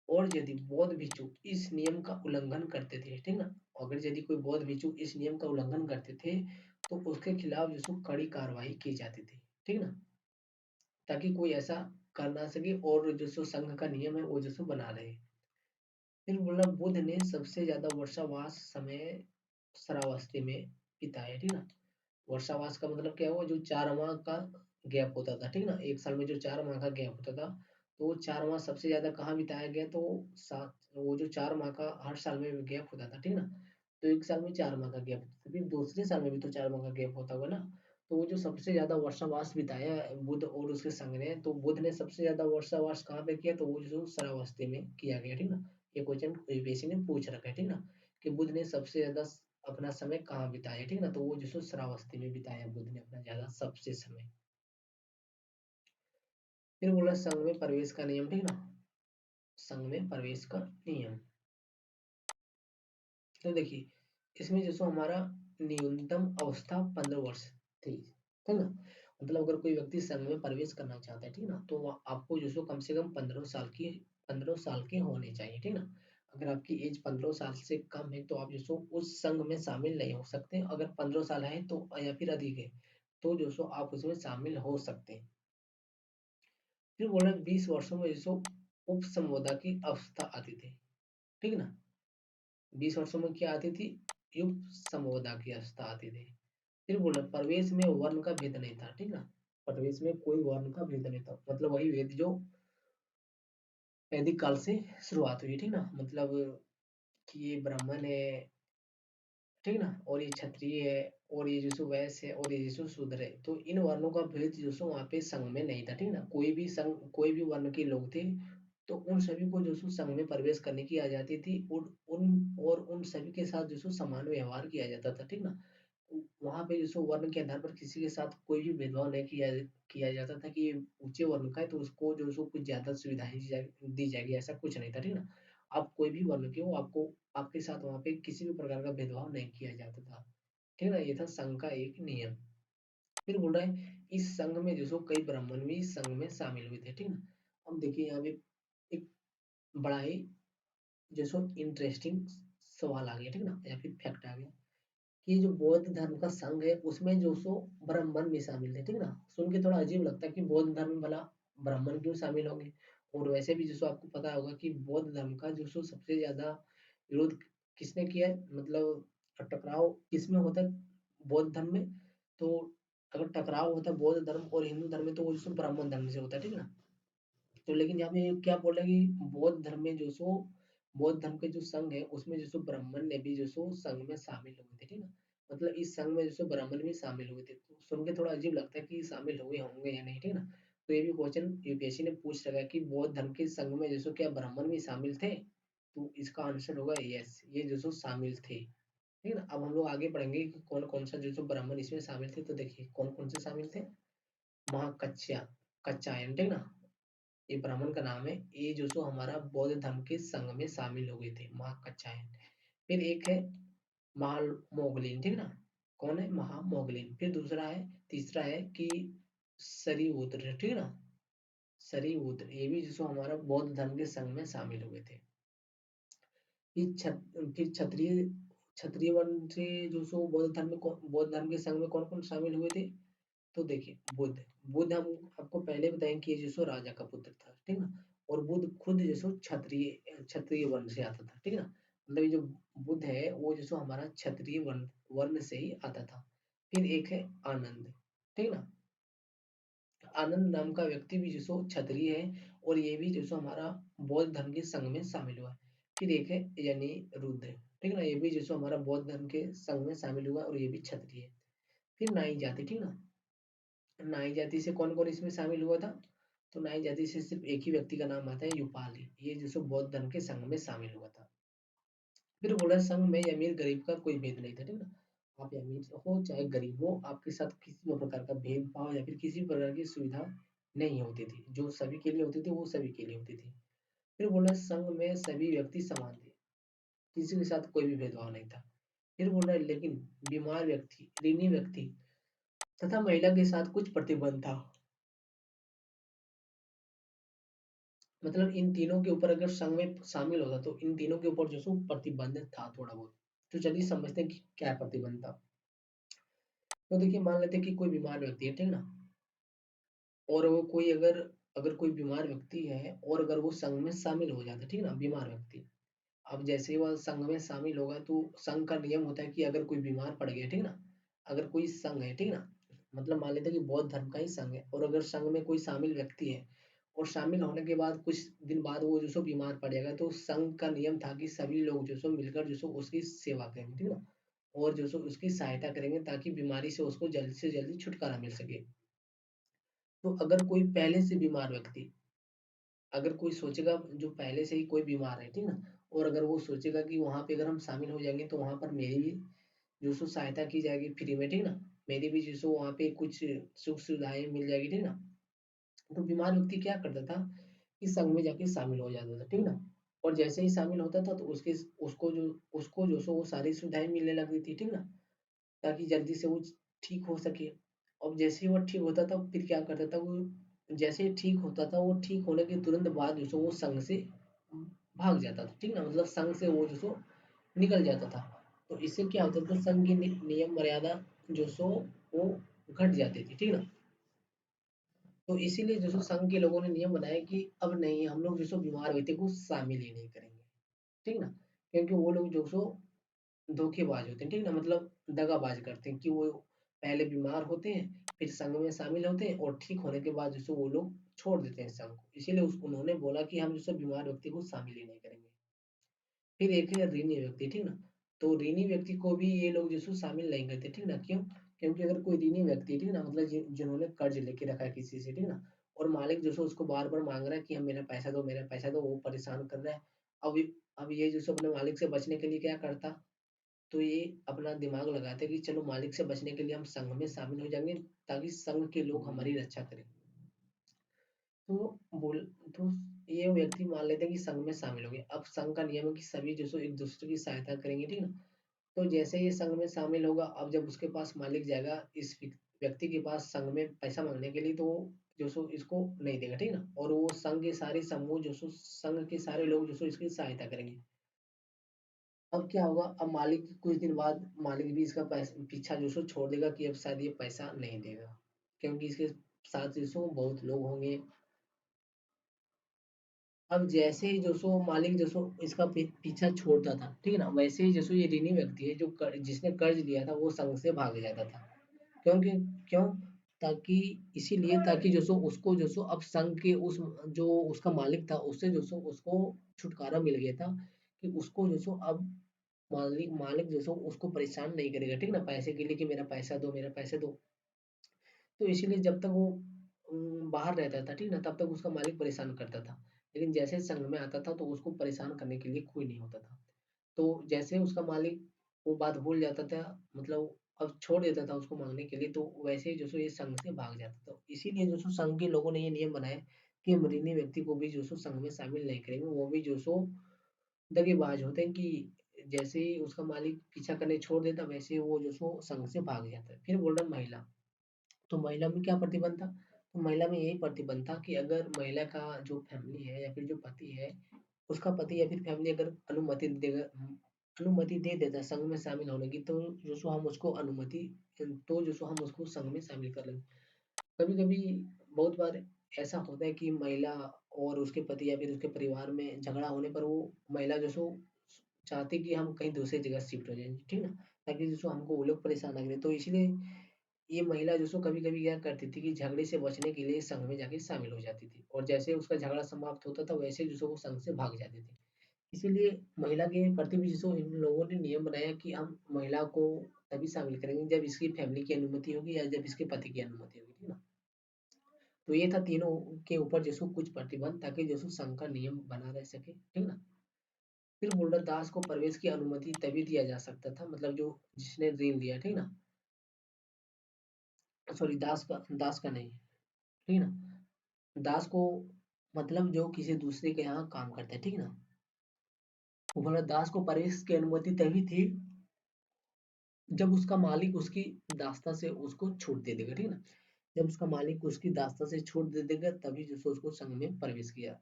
और यदि बौद्ध भिक्षु इस नियम का उल्लंघन करते थे, ठीक ना? अगर यदि कोई बौद्ध भिक्षु इस नियम का उल्लंघन करते थे तो उसके खिलाफ जो सो कड़ी कार्रवाई की जाती थी, ठीक ना? ताकि कोई ऐसा कर ना सके और जो सो संघ का नियम है वो जो सो बना रहे। फिर बोला बुद्ध ने सबसे ज्यादा वर्षावास समय श्रावस्ती में बिताया, ठीक ना? वर्षावास का मतलब क्या हुआ, जो 4 माह का गैप होता था, ठीक ना? एक साल में जो 4 माह का गैप होता था, तो वो 4 माह सबसे ज्यादा कहाँ बिताया गया, तो सात, वो जो 4 माह का हर साल में गैप होता था, ठीक ना? तो एक साल में 4 माह का गैप होता था, फिर दूसरे साल में भी तो 4 माह का गैप होता होगा ना? तो वो जो सबसे ज्यादा वर्षावास बिताया बुद्ध और उसके संग ने, तो बुद्ध ने सबसे ज्यादा वर्षावास कहाँ पे किया, तो वो जो श्रावस्ती में किया गया, ठीक ना? ये क्वेश्चन यूपीएससी ने पूछ रखा है, ठीक ना, कि बुद्ध ने सबसे ज्यादा अपना समय कहाँ बिताया, ठीक ना? तो वो जो सो श्रावस्ती में बिताया बुद्ध ने अपना ज्यादा सबसे समय। फिर बोला संघ में प्रवेश का नियम, ठीक ना? संघ में प्रवेश का नियम, तो देखिए इसमें जो सो हमारा न्यूनतम अवस्था 15 वर्ष थी, ठीक ना? मतलब अगर कोई व्यक्ति संघ में प्रवेश करना चाहता है, ठीक ना, तो आपको जो सो कम से कम 15 साल के होने चाहिए, ठीक ना? अगर आपकी एज 15 साल से कम है तो आप जो सो उस संघ में शामिल नहीं हो सकते। अगर 15 साल है तो या फिर अधिक है तो जो सो आप उसमें शामिल हो सकते हैं। फिर बोला 20 वर्षों में जो सो उप संबोधा की अवस्था आती थी, ठीक ना? 20 वर्षों में क्या आती थी, युग संबोधा की अवस्था आती थी। फिर बोला प्रवेश में वर्ण का भेद नहीं था, ठीक ना। प्रवेश में कोई वर्ण का भेद नहीं था, मतलब वही वेद जो वैदिक काल से शुरुआत हुई, ठीक ना। मतलब कि ये ब्राह्मण है, ठीक ना, और ये क्षत्रिय है, और ये जो सो वैश्य है, और ये जो सो शूद्र है, तो इन वर्णों का भेद जो सो वहाँ पे संघ में नहीं था, ठीक ना। कोई भी संघ, कोई भी वर्ण के लोग थे, तो उन सभी को जो सो संघ में प्रवेश करने की आजादी थी, और उन सभी के साथ जो सो समान व्यवहार किया जाता था, ठीक ना। वहाँ पे जो सो वर्ण के आधार पर किसी के साथ कोई भी भेदभाव नहीं किया जाता था कि ये ऊंचे वर्ण का है तो उसको जो सो कुछ ज्यादा सुविधाएं दी जाएगी, ऐसा कुछ नहीं था, ठीक ना। आप कोई भी वर्ण के हो, आपको आपके साथ वहाँ पे किसी भी प्रकार का भेदभाव नहीं किया जाता था, ठीक ना। ये था संघ का एक नियम। फिर बोल रहा है इस संघ में जो सो कई ब्राह्मण भी इस संघ में शामिल हुए थे, ठीक ना। अब देखिए यहाँ पे एक बड़ा ही जो सो इंटरेस्टिंग सवाल आ गया, ठीक ना, या फिर फैक्ट आ गया कि जो बौद्ध धर्म का संघ है उसमें जो सो ब्राह्मण भी शामिल थे, ठीक ना। सुन के थोड़ा अजीब लगता है कि बौद्ध धर्म में भला ब्राह्मण क्यों शामिल होंगे। और वैसे भी जो सो आपको पता होगा कि बौद्ध धर्म का जो सो सबसे ज्यादा विरोध किसने किया है, मतलब टकराव किसमें होता है बौद्ध धर्म में। तो अगर टकराव होता है बौद्ध धर्म और हिंदू धर्म में, तो वो जो सो ब्राह्मण धर्म से होता है, ठीक ना। तो लेकिन यहाँ पे क्या बोल रहे हैं कि बौद्ध धर्म में जो सो बौद्ध धर्म के जो संघ है उसमें जो सो ब्राह्मण ने भी जो सो संघ में शामिल हुए थे, ठीक ना। मतलब इस संघ में जो सो ब्राह्मण भी शामिल हुए थे, तो सुन के थोड़ा अजीब लगता है कि शामिल हुए होंगे या नहीं, ठीक ना। तो ये भी क्वेश्चन यूपीएससी ने पूछ रखा है कि बौद्ध धर्म के संघ में जो सो क्या ब्राह्मण भी शामिल थे, तो इसका आंसर होगा यस, ये जो सो शामिल थे, ठीक है ना। अब हम लोग आगे पढ़ेंगे कि कौन कौन सा जो सो ब्राह्मण इसमें शामिल थे, तो देखिए कौन कौन से शामिल थे। महाकच्छा, कच्चायन, ठीक ना, ये ब्राह्मण का नाम है। ये जो सो हमारा बौद्ध धर्म के संघ में शामिल हो गए थे, महाकच्छायन। फिर एक है महामोगलिन, ठीक ना। कौन है महामोगलिन। फिर दूसरा है, तीसरा है कि सरीउद्र, ठीक ना। सरीउद्र ये भी जो सो हमारा बौद्ध धर्म के संघ में शामिल हुए थे। फिर क्षत्रिय क्षत्रिय वर्ण से जो सो बौद्ध धर्म के संघ में कौन कौन शामिल हुए थे। तो देखिए बुद्ध, बुद्ध हम आपको पहले बताएं कि ये जो सो राजा का पुत्र था, ठीक ना। और बुद्ध खुद जो सो क्षत्रिय क्षत्रिय वर्ण से आता था, ठीक ना। मतलब ये जो बुद्ध है वो जो सो हमारा क्षत्रिय वर्ण वर्ण से ही आता था। फिर एक है आनंद, ठीक ना। आनंद नाम का व्यक्ति भी जो सो क्षत्रिय है, और ये भी जो सो हमारा बौद्ध धर्म के संघ में शामिल हुआ है। फिर एक है यानी रुद्र, ठीक ना, ये भी जो सो हमारा बौद्ध धर्म के संघ में शामिल हुआ है, और ये भी क्षत्रिय है। फिर नाई जाति, ठीक ना। नाई जाति से कौन कौन इसमें शामिल हुआ था। तो नाई जाति से सिर्फ एक ही व्यक्ति का नाम आता है, यूपाली, ये जो सो बौद्ध धर्म के संघ में शामिल हुआ था। फिर बोला संघ में अमीर गरीब का कोई भेद नहीं था, ठीक ना। आप अमीर हो चाहे गरीब हो, आपके साथ किसी भी प्रकार का भेदभाव या फिर किसी भी प्रकार की सुविधा नहीं होती थी, जो सभी के लिए होती थी वो सभी के लिए होती थी। फिर बोला संघ में सभी व्यक्ति समान थे, किसी के साथ कोई भी भेदभाव नहीं था। फिर बोला लेकिन बीमार व्यक्ति, ऋणी व्यक्ति तथा महिला के साथ कुछ प्रतिबंध था। मतलब इन तीनों के ऊपर अगर संघ में शामिल होता तो इन तीनों के ऊपर जो सो प्रतिबंध था थोड़ा बहुत। तो चलिए समझते हैं कि क्या प्रतिबंध था। तो देखिए मान लेते हैं कि कोई बीमार व्यक्ति है, ठीक ना। और वो कोई अगर अगर कोई बीमार व्यक्ति है और अगर वो संघ में शामिल हो जाता है, ठीक ना, बीमार व्यक्ति। अब जैसे ही वह संघ में शामिल होगा तो संघ का नियम होता है कि अगर कोई बीमार पड़ गया, ठीक ना, अगर कोई संघ है, ठीक ना, मतलब मान लेते हैं कि बौद्ध धर्म का ही संघ है, और अगर संघ में कोई शामिल व्यक्ति है और शामिल होने के बाद कुछ दिन बाद वो जो सो बीमार पड़ेगा, तो संघ का नियम था कि सभी लोग जो सो मिलकर जो सो उसकी सेवा करेंगे, ठीक ना, और जो सो उसकी सहायता करेंगे ताकि बीमारी से उसको जल्द से जल्दी छुटकारा मिल सके। तो अगर कोई पहले से बीमार व्यक्ति, अगर कोई सोचेगा जो पहले से ही कोई बीमार है, ठीक ना, और अगर वो सोचेगा कि वहां पे अगर हम शामिल हो जाएंगे तो वहां पर मेरी भी जो सो सहायता की जाएगी फ्री में, ठीक ना, मेरी भी जो सो वहां पे कुछ सुख सुविधाएं मिल जाएगी, ठीक ना। तो बीमार व्यक्ति क्या करता था कि संघ में जाके शामिल हो जाता था, ठीक ना। और जैसे ही शामिल होता था तो उसको जो सो वो सारी सुविधाएं मिलने लगती थी, ठीक ना, ताकि जल्दी से वो ठीक हो सके। अब जैसे ही वो ठीक होता था फिर क्या करता था वो, जैसे ही ठीक होता था वो ठीक होने के तुरंत बाद जो सो वो संघ से भाग जाता था, ठीक ना, मतलब संघ से वो जो सो निकल जाता था। तो इससे क्या होता था संघ की नियम मर्यादा जो सो वो घट जाती थी, ठीक ना। तो इसीलिए जो सो संघ के लोगों ने नियम बनाया कि अब नहीं हम लोग जो सो बीमार व्यक्ति को शामिल ही नहीं करेंगे, ठीक ना। क्योंकि वो लोग जो सो धोखेबाज होते हैं, ठीक ना, मतलब दगाबाज करते हैं कि वो पहले बीमार होते हैं, फिर संघ में शामिल होते हैं और ठीक होने के बाद जैसे वो लोग छोड़ देते हैं संघ को। इसीलिए उन्होंने बोला कि हम जैसे बीमार व्यक्ति को शामिल ही नहीं करेंगे। फिर एक है ऋणी व्यक्ति, ठीक ना? तो ऋणी व्यक्ति को भी ये लोग जो सो शामिल नहीं करते, ठीक ना? क्यों? क्योंकि अगर कोई ऋणी व्यक्ति, ठीक ना, मतलब जिन्होंने कर्ज लेके रखा है किसी से, ठीक ना, और मालिक जो सो उसको बार बार मांग रहा है कि हम मेरा पैसा दो, मेरा पैसा दो, वो परेशान कर रहा है। अब अब ये जो सो अपने मालिक से बचने के लिए क्या करता, तो ये अपना दिमाग लगाते कि चलो मालिक से बचने के लिए हम संघ में शामिल हो जाएंगे, ताकि संघ के लोग हमारी रक्षा करें। तो बोल तो ये व्यक्ति मान लेते हैं कि संघ में शामिल हो गए। अब संघ का नियम है कि सभी जो सो एक दूसरे की सहायता करेंगे, ठीक ना? तो जैसे ये संघ में शामिल होगा, अब जब उसके पास मालिक जाएगा इस व्यक्ति के पास संघ में पैसा मांगने के लिए, तो वो जो सो इसको नहीं देगा, ठीक ना? और वो संघ के सारे समूह जो सो संघ के सारे लोग जो सो इसकी सहायता करेंगे। अब क्या होगा, अब मालिक कुछ दिन बाद मालिक भी इसका पैसा पीछा जो सो छोड़ देगा कि अब शायद ये पैसा नहीं देगा, क्योंकि इसके साथ जो सो बहुत लोग होंगे। अब जैसे ही जो सो मालिक जो सो इसका पीछा छोड़ता था, ठीक है ना, वैसे ही जो सो ये ऋणी व्यक्ति है जो जिसने कर्ज लिया था वो संघ से भाग जाता था। क्योंकि क्यों? ताकि इसीलिए ताकि जो सो उसको जो सो अब संघ के उस जो उसका मालिक था उससे जो सो उसको छुटकारा मिल गया था, कि उसको जो सो अब मालिक मालिक जो सो उसको परेशान नहीं करेगा, ठीक ना, पैसे के लिए कि मेरा पैसा दो, मेरा पैसे दो। तो इसीलिए जब तक वो बाहर रहता था, ठीक ना, तब तक उसका मालिक परेशान करता था। लेकिन जैसे संघ में आता था तो उसको परेशान करने के लिए कोई नहीं होता था। तो जैसे उसका मालिक वो बात भूल जाता था, मतलब अब छोड़ देता था उसको मांगने के लिए, तो वैसे ही जो सो ये संघ से भाग जाता था। इसीलिए जो सो संघ के लोगों ने ये नियम बनाया कि मरीनी व्यक्ति को भी जो सो संघ में शामिल नहीं करेंगे। वो भी जो सो दगेबाज होते हैं कि जैसे ही उसका मालिक पीछा करने छोड़ देता, वैसे ही वो जो सो संघ से भाग जाता है। फिर बोल रहा महिला, तो महिला में क्या प्रतिबंध था? तो महिला में यही प्रतिबंध था कि अगर महिला का जो फैमिली है या फिर जो पति है, उसका पति या फिर फैमिली अगर अनुमति दे देता है संघ में शामिल होने की, तो जो सो हम उसको अनुमति तो जो सो हम उसको संघ में शामिल कर लेंगे। कभी-कभी बहुत बार ऐसा होता है कि महिला और उसके पति या फिर उसके परिवार में झगड़ा होने पर वो महिला जो सो चाहती है कि हम कहीं दूसरी जगह शिफ्ट हो जाएँ, ठीक ना? ताकि जो सो हमको वो लोग परेशान ना करें। तो इसीलिए ये महिला जो सो कभी-कभी क्या करती थी कि झगड़े से बचने के लिए संघ में जाके शामिल हो जाती थी, और जैसे उसका झगड़ा समाप्त होता था वैसे जो सो वो संघ से भाग जाती थी। इसीलिए महिला के प्रति भी जो सो इन लोगों ने नियम बनाया कि हम महिला को तभी शामिल करेंगे जब इसकी फैमिली की अनुमति होगी या जब इसके पति की अनुमति होगी, ठीक ना? तो ये था तीनों के ऊपर जो सो कुछ प्रतिबंध, ताकि जो सो संघ का नियम बना रह सके, ठीक ना? फिर बोल्डर दास को प्रवेश की अनुमति तभी दिया जा सकता था, मतलब जो जिसने ऋण लिया, ठीक ना? सॉरी, दास का नहीं, ठीक ना? दास को मतलब जो किसी दूसरे के यहाँ काम करता है, ठीक ना? वो बोला दास को प्रवेश की अनुमति तभी थी जब उसका मालिक उसकी दास्ता से उसको छूट दे देगा, ठीक ना? जब उसका मालिक उसकी दास्ता से छूट दे देगा तभी जो सो उसको संघ में प्रवेश किया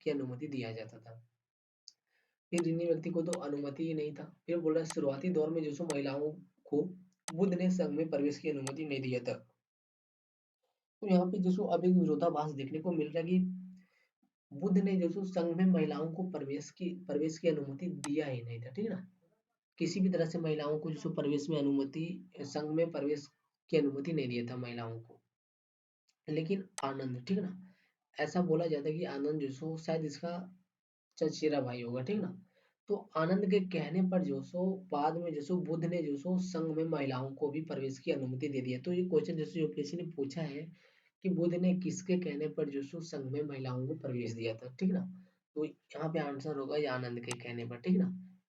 की अनुमति दिया जाता था। फिर ऋणी व्यक्ति को तो अनुमति ही नहीं था। फिर बोल रहा है शुरुआती दौर में जो सो महिलाओं को बुद्ध ने संघ में प्रवेश की अनुमति नहीं दिया था। तो यहाँ पे जो सो अब एक विरोधाभास देखने को मिल रहा है कि बुद्ध ने जो सो संघ में महिलाओं को प्रवेश की अनुमति दिया ही नहीं था, ठीक है ना? किसी भी तरह से महिलाओं को जो सो प्रवेश में अनुमति संघ में प्रवेश की अनुमति नहीं दिया था महिलाओं को। लेकिन आनंद, ठीक है ना? ऐसा बोला जाता है कि आनंद जो सो शायद इसका चचेरा भाई होगा, ठीक ना? तो आनंद के कहने पर जो सो बाद में जो सो बुद्ध ने जो सो संघ में महिलाओं को भी प्रवेश की अनुमति दे दी है। तो ये क्वेश्चन जैसे यूपीएससी ने पूछा है कि बुद्ध ने किसके कहने पर जो सो संघ में महिलाओं को प्रवेश दिया था, ठीक ना? तो यहाँ पे आंसर होगा ये आनंद के कहने पर, ठीक ना?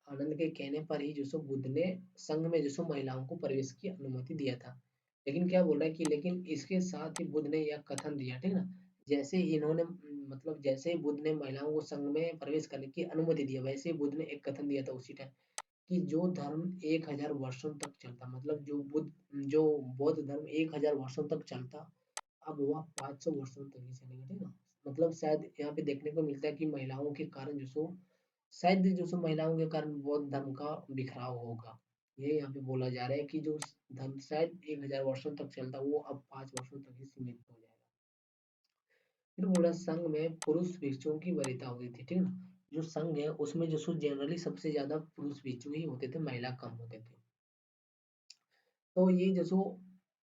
आनंद के कहने पर ही जो सो बुद्ध ने संघ में जो सो महिलाओं को प्रवेश की अनुमति दिया था। लेकिन क्या बोल रहा है कि लेकिन इसके साथ ही बुद्ध ने यह कथन दिया, ठीक ना? जैसे इन्होंने मतलब जैसे ही बुद्ध ने महिलाओं को संघ में प्रवेश करने की अनुमति दिया, वैसे ही बुद्ध ने एक कथन दिया था उसी टाइम कि जो धर्म 1000 वर्षों तक चलता, मतलब जो बौद्ध धर्म 1000 वर्षों तक चलता, अब वह 500 वर्षों तक ही चलेगा, ठीक ना? मतलब शायद यहाँ पे देखने को मिलता है कि महिलाओं के कारण जो सो शायद जो सो महिलाओं के कारण बौद्ध धर्म का बिखराव होगा। ये यहाँ पे बोला जा रहा है कि जो धर्म शायद 1000 वर्षों तक चलता वो अब 5 वर्षों तक ही सीमित हो जाएगा। फिर बोला संघ में पुरुष भिक्षुओं की वरीयता होती थी, ठीक ना? जो संघ है उसमें जो सो जनरली सबसे ज्यादा पुरुष भिक्षु ही होते थे, महिला कम होते थे। तो ये जो सो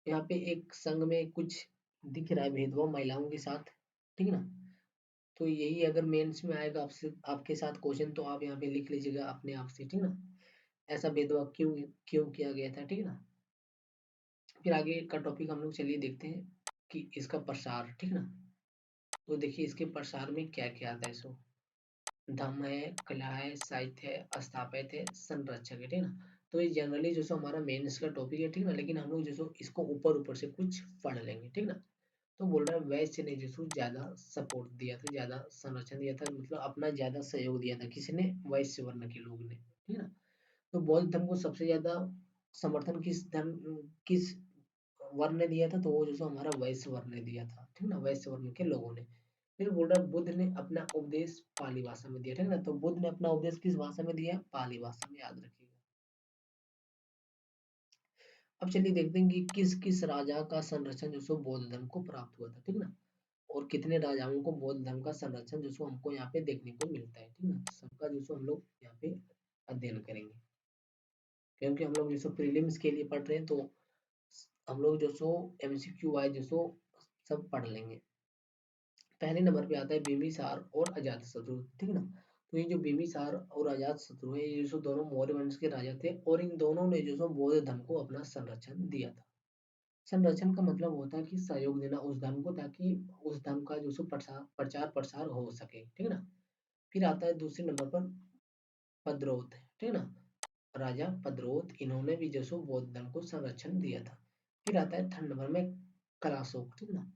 यहाँ पे एक संघ में कुछ दिख रहा है भेदभाव महिलाओं के साथ, ठीक है ना। तो यही अगर मेंस में आएगा आपसे आपके साथ क्वेश्चन, तो आप यहाँ पे लिख लीजिएगा अपने आप से, ठीक है ना। ऐसा भेदभाव क्यों क्यों किया गया था, ठीक है ना। फिर आगे का टॉपिक हम लोग चलिए देखते हैं कि इसका प्रसार, ठीक है ना। तो देखिए इसके प्रसार में क्या क्या आता है। सो धम्म है, कला है, साहित्य है, स्थापत्य है, संरक्षक है, ठीक है ना। तो ये जनरली जो सो हमारा मेन इसका टॉपिक है, ठीक है ना। लेकिन हम लोग जो सो इसको ऊपर ऊपर से कुछ पढ़ लेंगे, ठीक है ना। तो बोल रहा है वैश्य ने जो सो ज्यादा सपोर्ट दिया था, ज्यादा संरक्षण दिया था, मतलब अपना ज्यादा सहयोग दिया था, किसने, वैश्य वर्ण के लोग ने, ठीक है ना। तो बौद्ध धर्म को सबसे ज्यादा समर्थन किस वर्ण ने दिया था, तो वो जो सो हमारा वैश्य वर्ण ने दिया था, ठीक है ना, वैश्य वर्ण के लोगों ने। फिर बोल रहा है बुद्ध ने अपना उपदेश पाली भाषा में दिया, ठीक है ना। तो बुद्ध ने अपना उपदेश किस भाषा में दिया, पाली भाषा में, याद रखिएगा। अब चलिए देखते हैं कि किस किस राजा का संरक्षण जो सो बौद्ध धर्म को प्राप्त हुआ था, ठीक है ना। और कितने राजाओं को बौद्ध धर्म का संरक्षण जो सो हमको यहाँ पे देखने को मिलता है, ठीक है ना। तो सबका जो सो हम लोग यहाँ पे अध्ययन करेंगे, क्योंकि हम लोग जो सो प्रीलिम्स के लिए पढ़ रहे हैं, तो हम लोग जो सो एमसीक्यू वाइज जो सो सब पढ़ लेंगे। पहले नंबर पे आता है बिंबिसार और अजातशत्रु, ठीक है ना। तो ये जो बिंबिसार और अजातशत्रु है, ये जो दोनों मौर्य वंश के राजा थे, और इन दोनों ने जो सो बौद्ध धर्म को अपना संरक्षण दिया था। संरक्षण का मतलब होता है कि सहयोग देना उस धर्म को, ताकि उस धर्म का जो सो प्रचार प्रसार हो सके, ठीक है ना। फिर आता है दूसरे नंबर पर पद्रोत, ठीक है ना। राजा पद्रोत, इन्होंने भी जो सो बौद्ध धर्म को संरक्षण दिया था। फिर आता है थर्ड नंबर में कलाशोक, ठीक है ना।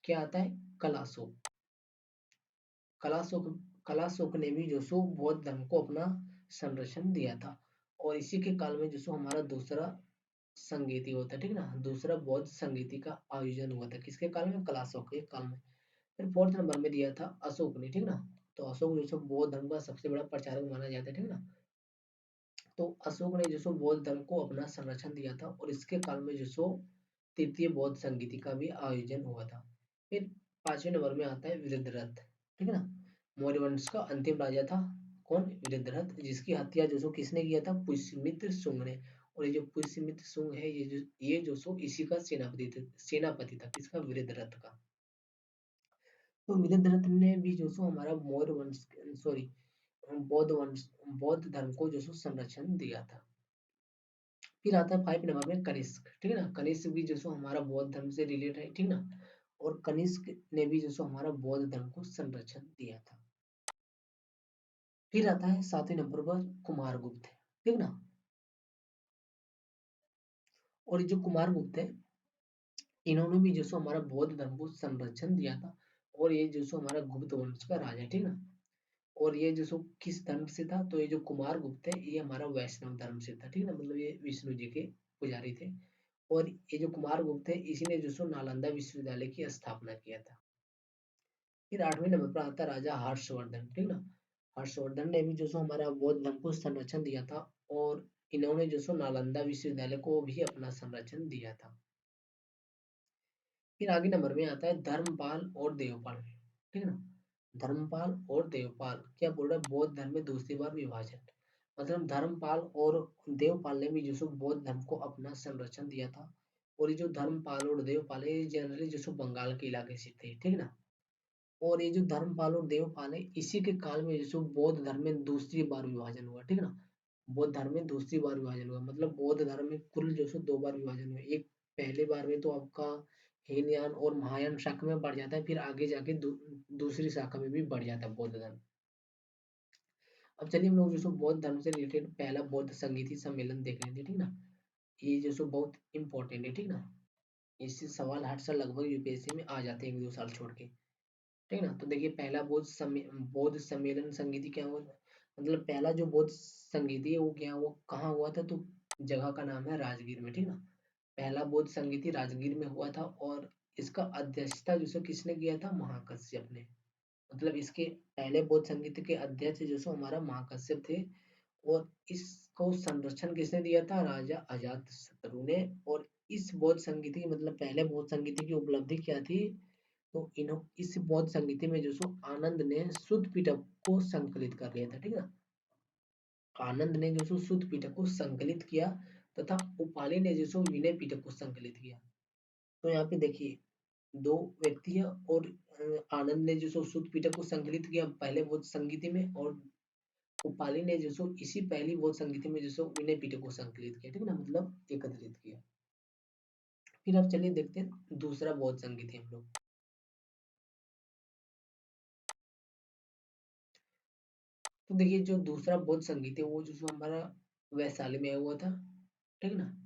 क्या आता है, कलाशोक। कलाशोक कलाशोक ने भी जो सो बौद्ध धर्म को अपना संरक्षण दिया था। और इसी के काल में जो सो हमारा दूसरा संगीति होता है, ठीक है ना। दूसरा बौद्ध संगीति का आयोजन हुआ था, किसके काल में, कलाशोक के काल में। फिर फोर्थ नंबर में दिया था अशोक ने, ठीक है ना। तो अशोक जो सो बौद्ध धर्म का सबसे बड़ा प्रचारक माना जाता है, ठीक है ना। तो अशोक ने जो सो बौद्ध धर्म को अपना संरक्षण दिया था, और इसके काल में जो सो तृतीय बौद्ध संगीति का भी आयोजन हुआ था। फिर पांचवें नंबर में आता है वृद्धरथ, ठीक है ना। मौर्य वंश का अंतिम राजा था कौन, वृद्धरथ, जिसकी हत्या जो सो किसने किया था, पुष्यमित्र शुंग ने। और ये जो पुष्यमित्र शुंग है, ये जो सो इसी का सेनापति था, किसका, वृद्धरथ का। तो वृद्धरथ ने भी जो सो हमारा मौर्य वंश, सॉरी, बौद्ध धर्म को जो सो संरक्षण दिया था। फिर आता है 5 नंबर में कनिष्क, ठीक है ना। कनिष्क भी जो सो हमारा बौद्ध धर्म से रिलेटेड है, ठीक है ना। और कनिष्क ने भी जो सो हमारा बौद्ध धर्म को संरक्षण दिया था। फिर आता है 7वें नंबर पर कुमारगुप्त, ठीक है ना। और ये जो कुमारगुप्त है, इन्होंने भी जो सो हमारा बौद्ध धर्म को संरक्षण दिया था। और ये जो सो हमारा गुप्त वंश का राजा है, ठीक है ना। और ये जो सो किस धर्म से था, तो ये जो कुमारगुप्त है, ये हमारा वैष्णव धर्म से था, ठीक है ना। मतलब ये विष्णु जी के पुजारी थे। और ये जो कुमारगुप्त है, इसी ने जो सो नालंदा विश्वविद्यालय की स्थापना किया था। फिर 8वें नंबर पर आता है राजा हर्षवर्धन, ठीक है ना। हर्षवर्धन ने भी जो सो हमारा बौद्ध धर्म को संरक्षण दिया था। और इन्होंने जो सो नालंदा विश्वविद्यालय को भी अपना संरक्षण दिया था। फिर आगे नंबर में आता है धर्मपाल और देवपाल, ठीक है ना। धर्मपाल और देवपाल क्या बोल रहा है, बौद्ध धर्म में दूसरी बार विभाजन। मतलब धर्मपाल और देवपाल ने भी जो सो बौद्ध धर्म को अपना संरक्षण दिया था। और ये जो धर्मपाल और देवपाल है, ये जनरली जो सो बंगाल के इलाके से थे, ठीक है ना। और ये जो धर्मपाल और देवपाल है, इसी के काल में जो सो बौद्ध धर्म में दूसरी बार विभाजन हुआ, ठीक है ना। बौद्ध धर्म में दूसरी बार विभाजन हुआ, मतलब बौद्ध धर्म में कुल जो सो दो बार विभाजन हुआ। एक पहले बार में तो आपका हीनयान और महायान शाखा में बढ़ जाता है, फिर आगे जाके दूसरी शाखा में भी बढ़ जाता है बौद्ध धर्म। अब चलिए हम लोग जो सो बौद्ध धर्म से रिलेटेड पहला बौद्ध संगीति सम्मेलन देख लेते हैं, ठीक है ना। ये जो सो बहुत इंपॉर्टेंट है, ठीक है ना। इससे सवाल हर साल लगभग यूपीएससी में आ जाते हैं, 1-2 साल छोड़ के, ठीक है ना। तो देखिए पहला बौद्ध सम्मेलन संगीति क्या हुआ, मतलब पहला जो बौद्ध संगीति है वो क्या, वो कहाँ हुआ था, तो जगह का नाम है राजगीर में, ठीक है ना। पहला बौद्ध संगीति राजगीर में हुआ था। और इसका अध्यक्षता जो सो किसने किया था, महाकश्यप ने। मतलब इसके पहले बौद्ध संगीत के अध्यक्ष जो सो हमारा महाकश्यप थे। और इसको संरक्षण किसने दिया था, राजा अजातशत्रु ने। और इस बौद्ध संगीति मतलब पहले बौद्ध संगीति की उपलब्धि क्या थी, तो इन्हों इस बौद्ध संगीति में जो सो आनंद ने शुद्ध पिटक को संकलित कर लिया था, ठीक है ना। आनंद ने जो सो शुद्ध पिटक को संकलित किया, तथा उपाली ने जो सो विनय पिटक को संकलित किया। तो यहाँ पे देखिए दो व्यक्ति है और आनंद ने जो सो शुद्ध पीठक को संकलित किया पहले बोध संगीति में, और उपाली ने जो सो इसी पहली बोध संगीति में जो सो विनय पीठक को संकलित किया, ठीक है ना, मतलब एकत्रित किया। फिर अब चलिए देखते हैं दूसरा बोध संगीति हम लोग। तो देखिए जो दूसरा बोध संगीत है वो जो सो हमारा वैशाली में हुआ था, ठीक है ना,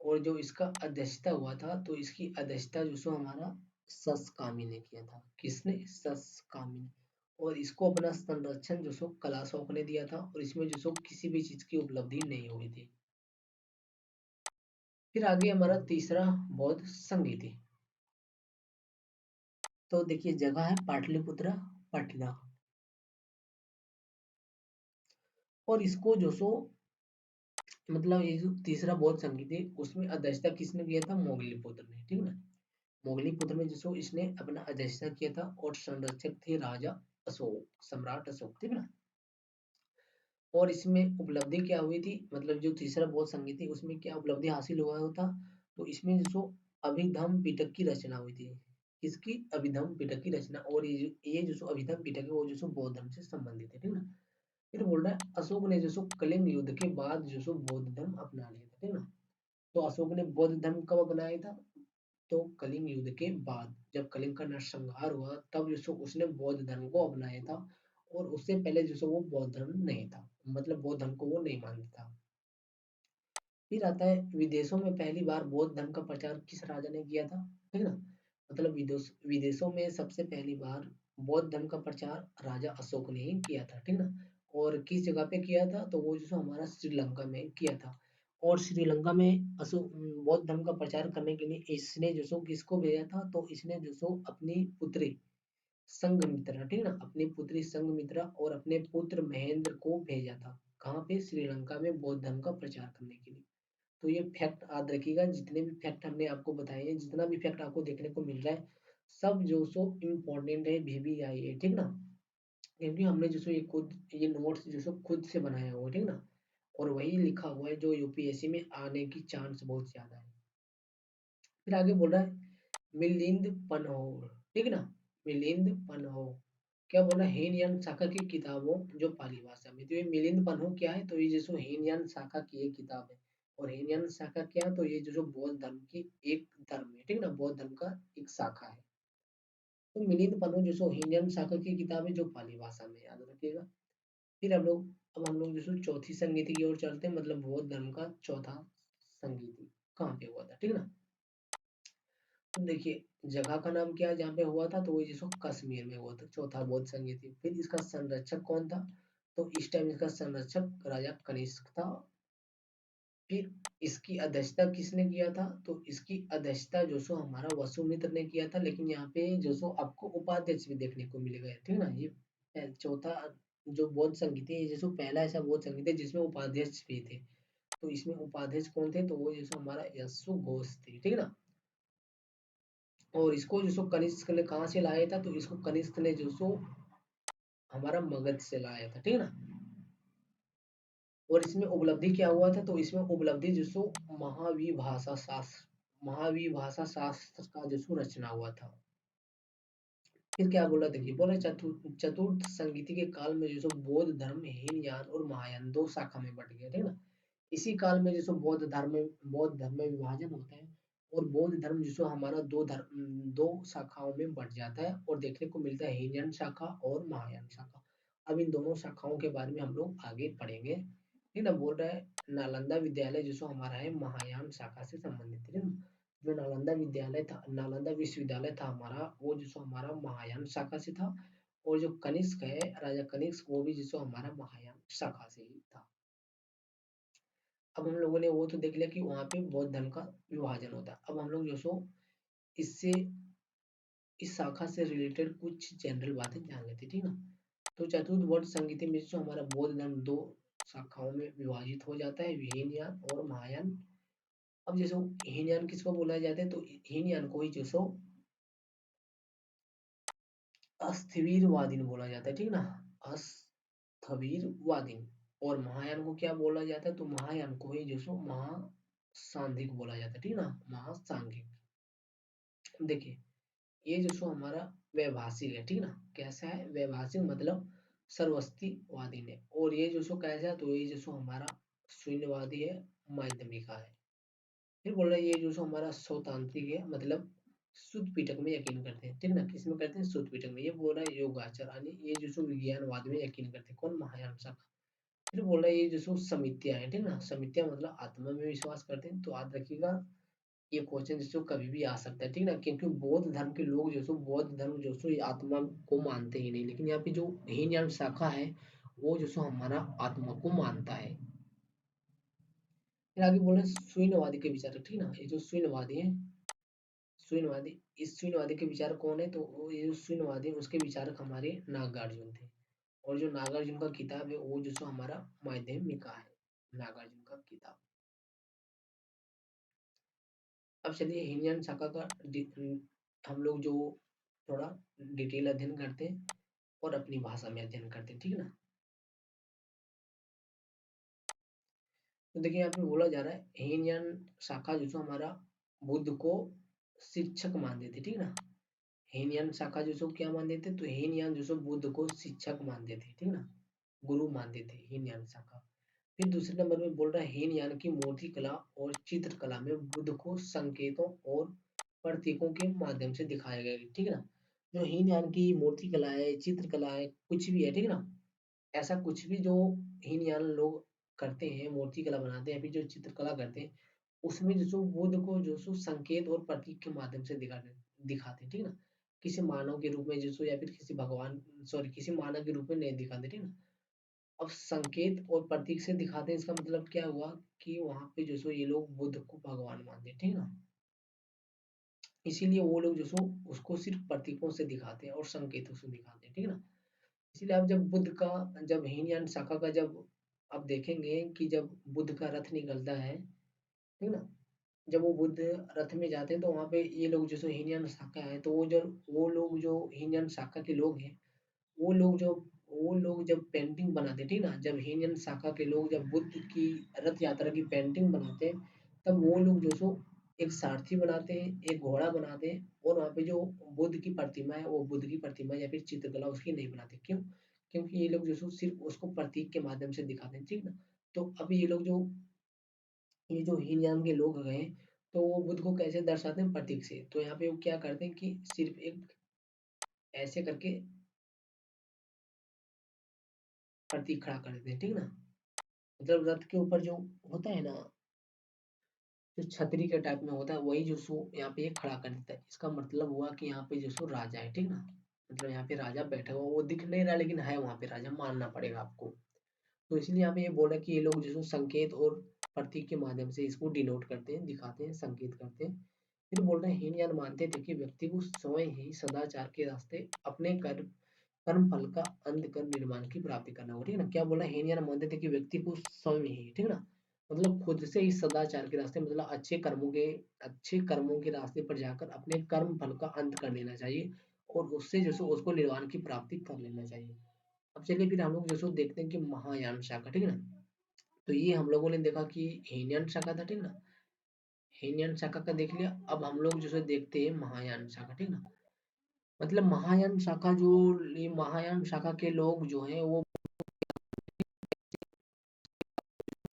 और जो इसका अध्यक्षता हुआ था तो इसकी अध्यक्षता जो सो हमारा सस कामी ने किया था। किसने? सस कामी ने। और इसको अपना संरक्षण जो सो कलाशोक ने दिया था, और इसमें जो सो किसी भी चीज की उपलब्धि नहीं हुई थी। फिर आगे हमारा तीसरा बौद्ध संगीत है। तो देखिए जगह है पाटलिपुत्र, पटना। और इसको जो सो मतलब ये जो तीसरा बौद्ध संगीत है उसमें अध्यक्षता किसने किया था? मोगलीपुत्र ने, ठीक है ना। मोगलीपुत्र में जो सो इसने अपना अध्यक्षता किया था, और संरक्षक थे राजा अशोक, सम्राट अशोक, ठीक है ना। और इसमें उपलब्धि क्या हुई थी, मतलब जो तीसरा बौद्ध संगीत है उसमें क्या उपलब्धि हासिल हुआ होता, तो इसमें जो सो अभिधम्म पिटक की रचना हुई थी। किसकी? अभिधम्म पिटक की रचना। और ये जो सो अभिधम्म पिटक है वो जो सो बौद्ध धर्म से संबंधित है, ठीक है ना। फिर बोल रहा है अशोक ने जो सो कलिंग युद्ध के बाद जो सो बौद्ध धर्म अपना लिया था, ठीक है ना। तो अशोक ने बौद्ध धर्म कब अपनाया था? तो कलिंग युद्ध के बाद, जब कलिंग का नरसंहार हुआ तब जो सो उसने बौद्ध धर्म को अपनाया था। और उससे पहले जो सो वो बौद्ध धर्म नहीं था, मतलब बौद्ध धर्म को वो नहीं मानता था। फिर आता है विदेशों में पहली बार बौद्ध धर्म का प्रचार किस राजा ने किया था, ठीक है ना। मतलब विदेशों में सबसे पहली बार बौद्ध धर्म का प्रचार राजा अशोक ने ही किया था, ठीक है ना। और किस जगह पे किया था? तो वो जो सो हमारा श्रीलंका में किया था। और श्रीलंका में अशोक बौद्ध धर्म का प्रचार करने के लिए इसने जो सो किसको भेजा था? तो इसने जो सो अपनी पुत्री संघमित्रा, ठीक है ना, अपनी पुत्री संघमित्रा और अपने पुत्र महेंद्र को भेजा था। कहाँ पे? श्रीलंका में बौद्ध धर्म का प्रचार करने के लिए। तो ये फैक्ट याद रखिएगा, जितने भी फैक्ट हमने आपको बताए हैं, जितना भी फैक्ट आपको देखने को मिल रहा है, सब जो सो इम्पोर्टेंट है, VBI है, ठीक ना। क्योंकि हमने जो सो ये नोट्स जो सो खुद से बनाया हुआ है, ठीक ना। और वही लिखा हुआ है जो यूपीएससी में आने की चांस बहुत ज्यादा है। फिर आगे बोल रहा है मिलिंद पनहोर, ठीक है ना। मिलिंद पनहोर क्या बोल रहा है? हीनयान शाखा की किताबों जो पाली भाषा में, तो ये मिलिंद पनहो क्या है? तो ये जो हीनयान शाखा की एक किताब है। और हीनयान शाखा क्या है? तो ये जो बौद्ध धर्म की एक धर्म है, ठीक है ना, बौद्ध धर्म का एक शाखा है। तो मिलिंद पनहो जो हीनयान शाखा की किताब है जो पाली भाषा में, याद रखिएगा। फिर अब हम लोग जो चौथी संगीति की ओर चलते हैं, मतलब बौद्ध धर्म का चौथा संगीति कहाँ पे हुआ था, ठीक है ना। तो देखिए जगह का नाम क्या है जहाँ पे हुआ था? तो वो जिसको कश्मीर में हुआ था, चौथा बौद्ध संगीति। फिर इसका संरक्षक कौन था? तो इस टाइम इसका संरक्षक राजा कनिष्क था। फिर इसकी अध्यक्षता किसने किया था? तो इसकी अध्यक्षता जो सो हमारा वसुमित्र ने किया था। लेकिन यहाँ पे जो सो आपको उपाध्यक्ष भी देखने को मिलेगा, ठीक है ना। ये चौथा जो बौद्ध संगीत है, ये जो सो पहला ऐसा बौद्ध संगीत है जिसमें उपाध्यक्ष भी थे। तो इसमें उपाध्यक्ष कौन थे? तो वो जो सो हमारा यशु घोष थे, ठीक है ना। और इसको जो सो कनिष्क ने कहाँ से लाया था? तो इसको कनिष्क ने जो सो हमारा मगध से लाया था, ठीक है ना। और इसमें उपलब्धि क्या हुआ था? तो इसमें उपलब्धि जो सो महावीर भाषा शास्त्र का जो सो रचना हुआ था। फिर क्या बोला? देखिए बोला चतुर्थ संगीति के काल में जो सो बौद्ध धर्म हीनयान और महायान दो शाखा में बट गया, ठीक है ना। इसी काल में जो सो बौद्ध धर्म में विभाजन होता है। और बौद्ध धर्म जो सो हमारा दो शाखाओं में बट जाता है, और देखने को मिलता है हीनयान शाखा और महायान शाखा। अब इन दोनों शाखाओं के बारे में हम लोग आगे पढ़ेंगे, ठीक ना। बोल रहा है नालंदा विद्यालय जो सो हमारा है महायान शाखा से संबंधित है ना। जो नालंदा विश्वविद्यालय था हमारा, वो जो सो हमारा महायान शाखा से था। और जो कनिष्क है, राजा कनिष्क, वो भी जो सो हमारा महायान शाखा से ही था। अब हम लोगों ने वो तो देख लिया कि वहां पे बौद्ध धर्म का विभाजन होता है। अब हम लोग जो सो इससे इस शाखा से रिलेटेड कुछ जनरल बातें जान लेते हैं, ठीक ना। तो चतुर्थ बौद्ध संगीति में जो हमारा बौद्ध धर्म दो शाखाओं में विभाजित हो जाता है, हीनयान और महायान। अब जैसे हीनयान किसको बोला जाता है? तो हीनयान को ही जो सो अस्थविरवादीन बोला जाता है, ठीक ना। अस्थविरवादीन। और महायान को क्या बोला जाता है? तो महायान को ही जो सो सांघिक बोला जाता है, ठीक है ना, महासांघिक। देखिए, ये जो सो हमारा वैभाषिक है, ठीक है ना, कैसा है वैभाषिक मतलब सर्वस्तिवादी ने, और ये जो सो कैसा है, तो ये जो सो हमारा शून्यवादी है, माध्यमिका है। फिर बोल रहा है ये जो सो हमारा स्वतांत्रिक है, मतलब शुद्ध पिटक में यकीन करते हैं, ठीक है ना, किसमें करते हैं, शुद्ध पिटक में। ये बोल रहा है योगाचार, यानी ये जो सो विज्ञानवाद में यकीन करते हैं, कौन, महायान शाखा। फिर बोल रहा है ये जो सो समितियां हैं, ठीक है ना, समितियां मतलब आत्मा में विश्वास करते हैं। तो याद रखिएगा, ये क्वेश्चन जो कभी भी आ सकता है, ठीक है ना, क्योंकि बौद्ध धर्म के लोग जो सो बौद्ध धर्म जो सो ये आत्मा को मानते ही नहीं, लेकिन यहाँ पे जो हीन यान शाखा है वो जो सो हमारा आत्मा को मानता है। फिर आगे बोल रहे हैं शून्यवादी के विचार, ठीक है ना, ये जो शून्यवादी है, शून्यवादी, इस शून्यवादी के विचार कौन है, तो ये जो शून्यवादी है उसके विचारक हमारे नागार्जुन थे। और जो नागार्जुन का किताब है वो जो सो हमारा माध्यमिका है, नागार्जुन का किताब। अब चलिए हीनयान शाखा का हम लोग जो थोड़ा डिटेल अध्ययन करते हैं और अपनी भाषा में अध्ययन करते हैं, ठीक है ना। तो देखिए यहाँ पे बोला जा रहा है हीनयान शाखा जो सो हमारा बुद्ध को शिक्षक मानते थे, ठीक है ना। हीनयान शाखा जो सो क्या मानते थे, तो हीनयान जो सो बुद्ध को शिक्षक मानते थे, ठीक है ना, गुरु मानते थे हीनयान शाखा। फिर दूसरे नंबर में बोल रहा है हीनयान की मूर्ति कला और चित्रकला में बुद्ध को संकेतों और प्रतीकों के माध्यम से दिखाया गया है, ठीक है ना। जो हीनयान की मूर्ति कला है, चित्रकला है, कुछ भी है, ठीक है ना, ऐसा कुछ भी जो हीनयान लोग करते हैं, मूर्ति कला बनाते हैं, फिर जो चित्रकला करते हैं, उसमें जो सो बुद्ध को जो सो संकेत और प्रतीक के माध्यम से दिखाते हैं, ठीक है ना। किसी मानव के रूप में जो सो या फिर किसी भगवान, सॉरी, किसी मानव के रूप में नहीं दिखाते, ठीक है ना। अब संकेत और प्रतीक से दिखाते हैं, इसका मतलब क्या हुआ कि वहां पे जो सो ये लोग बुद्ध को भगवान मानते हैं, ठीक है ना। इसीलिए वो लोग जो सो उसको सिर्फ प्रतीकों से दिखाते हैं और संकेतों से दिखाते हैं, ठीक है ना। इसीलिए आप जब बुद्ध का, जब हीनयान शाखा का जब आप देखेंगे कि जब बुद्ध का रथ निकलता है, ठीक है ना, जब वो बुद्ध रथ में जाते हैं तो वहां पे ये लोग जो सो हीनयान शाखा है, तो वो लोग जो हीनयान शाखा के लोग हैं, वो लोग जो वो लोग जब पेंटिंग बनाते, ठीक ना, जब हीनयान शाखा के लोग जब बुद्ध की रथ यात्रा की पेंटिंग बनाते हैं, तब वो लोग जो सो एक सारथी बनाते हैं, एक घोड़ा बनाते हैं, और वहाँ पे जो बुद्ध की प्रतिमा है, वो बुद्ध की प्रतिमा या फिर चित्रकला उसकी नहीं बनाते। क्यों? क्योंकि ये लोग जो सो सिर्फ उसको प्रतीक के माध्यम से दिखाते हैं, ठीक ना। तो अब ये जो हीनयान के लोग गए, तो वो बुद्ध को कैसे दर्शाते हैं, प्रतीक से। तो यहाँ पे वो क्या करते हैं कि सिर्फ एक ऐसे करके प्रतीक खड़ा कर देते हैं, ठीक ना। मतलब रथ के ऊपर जो होता है ना, जो छतरी के टाइप में होता है, वही जो सो यहाँ पे ये खड़ा कर देता है। इसका मतलब हुआ कि यहाँ पे जो सो राजा है, ठीक ना, मतलब यहाँ पे राजा बैठा हुआ, वो दिख नहीं रहा लेकिन है वहां पे राजा, मानना पड़ेगा आपको। तो इसलिए यहाँ पे ये बोला कि ये लोग जो सो संकेत और प्रतीक के माध्यम से इसको डिनोट करते हैं, दिखाते हैं, संकेत करते हैं। फिर बोल रहे हैं हीनयान मानते थे कि व्यक्ति को स्वयं ही सदाचार के रास्ते अपने कर्म फल का अंत कर निर्माण की प्राप्ति करना होगा, ठीक है ना। क्या बोला, हीनयान मानते थे कि व्यक्ति को स्वयं ही, ठीक है ना, मतलब खुद से ही सदाचार के रास्ते, मतलब अच्छे कर्मों के रास्ते पर जाकर अपने कर्म फल का अंत कर लेना चाहिए, और उससे जो सो उसको निर्वाण की प्राप्ति कर लेना चाहिए। अब चलिए फिर हम लोग जो सो देखते हैं कि महायान शाखा, ठीक है ना। तो ये हम लोगों ने देखा कि हीनयान शाखा था, ठीक है ना, हीनयान शाखा का देख लिया। अब हम लोग जो सो देखते हैं महायान शाखा, ठीक है ना। मतलब महायान शाखा जो, ये महायान शाखा के लोग जो हैं वो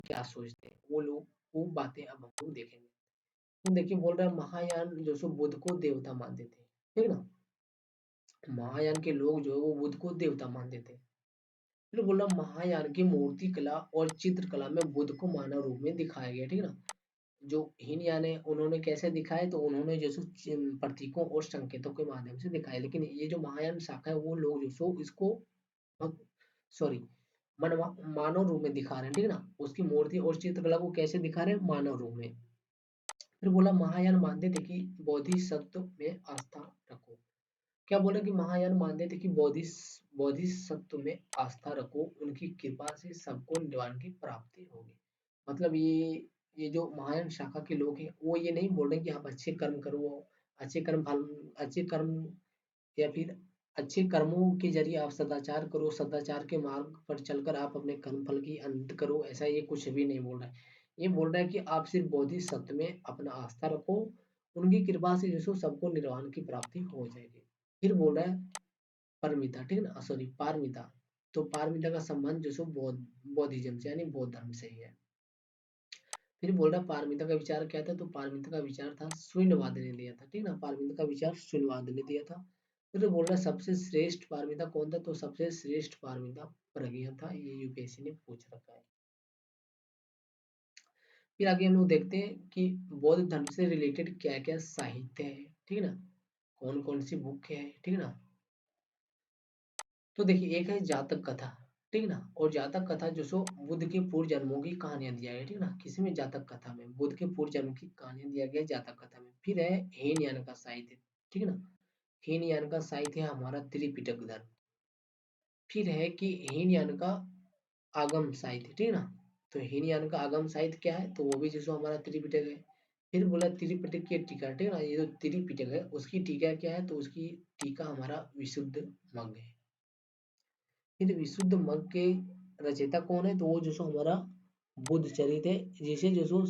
क्या सोचते हैं, वो लोग वो बातें अब हम लोग देखेंगे। तो देखिए बोल रहा है महायान जो सो बुद्ध को देवता मानते थे, ठीक है ना। महायान के लोग जो है वो बुद्ध को देवता मानते थे। फिर बोला महायान की मूर्ति कला और चित्रकला में बुद्ध को मानव रूप में दिखाया गया, ठीक है ना। जो हीनयान है उन्होंने कैसे दिखाया, तो उन्होंने जो सो प्रतीकों और संकेतों के माध्यम से दिखाया, लेकिन ये जो महायान शाखा है वो लोग जो सो इसको सॉरी मानव रूप में दिखा रहे हैं, ठीक है ना। उसकी मूर्ति और चित्रकला को कैसे दिखा रहे हैं, मानव रूप में। फिर बोला महायान मानते थे कि बोधिसत्व में आस्था रखो। क्या बोला कि महायान मानते थे कि बोधिसत्व में आस्था रखो, उनकी कृपा से सबको निर्वाण की प्राप्ति होगी। मतलब ये जो महायान शाखा के लोग हैं वो ये नहीं बोल रहे कि आप अच्छे कर्म करो, अच्छे कर्म फल, अच्छे कर्म या फिर अच्छे कर्मों के जरिए आप सदाचार करो, सदाचार के मार्ग पर चलकर आप अपने कर्म फल की अंत करो, ऐसा ये कुछ भी नहीं बोल रहा है। ये बोल रहा है कि आप सिर्फ बोधिसत्व में अपना आस्था रखो, उनकी कृपा से जो सो सबको निर्वाण की प्राप्ति हो जाएगी। फिर बोल रहा है परमिता, ठीक है ना, सॉरी पारमिता। तो पारमिता का संबंध जो सो बौद्धिज्म से यानी बौद्ध धर्म से ही है। फिर बोल रहा है पारमिता का विचार क्या था, तो पारमिता का विचार था शून्यवाद ने दिया था, ठीक ना, पारमिता का विचार शून्यवाद ने दिया था। फिर बोल रहा है सबसे श्रेष्ठ पारमिता कौन था, तो सबसे श्रेष्ठ पारमिता प्रज्ञा था, ये यूपीएससी ने पूछ रखा है। फिर आगे हम लोग देखते हैं कि बौद्ध धर्म से रिलेटेड क्या क्या साहित्य है, ठीक है ना, कौन कौन सी बुक है, ठीक है ना। तो देखिए एक है जातक कथा, ठीक है ना, और जातक कथा जो सो बुद्ध के पूर्व जन्मों की कहानियां दिया है, ठीक है ना, किसी में जातक कथा में बुद्ध के पूर्व जन्म की कहानियां दिया गया है जातक कथा में। फिर है हीनयान का साहित्य, ठीक है ना, हीनयान का साहित्य है हमारा त्रिपिटक धर्म। फिर है कि हीनयान का आगम साहित्य, ठीक है ना, तो हीनयान का आगम साहित्य क्या है, तो वो भी जो सो हमारा त्रिपिटक है। फिर बोला त्रिपिटक की टीका, ठीक है ना, ये जो त्रिपिटक है उसकी टीका क्या है, तो उसकी टीका हमारा विशुद्ध मग है। फिर विशुद्ध मग के रचयिता कौन है, तो वो जो सो हमारा बुद्ध चरित है, जिसे जो सो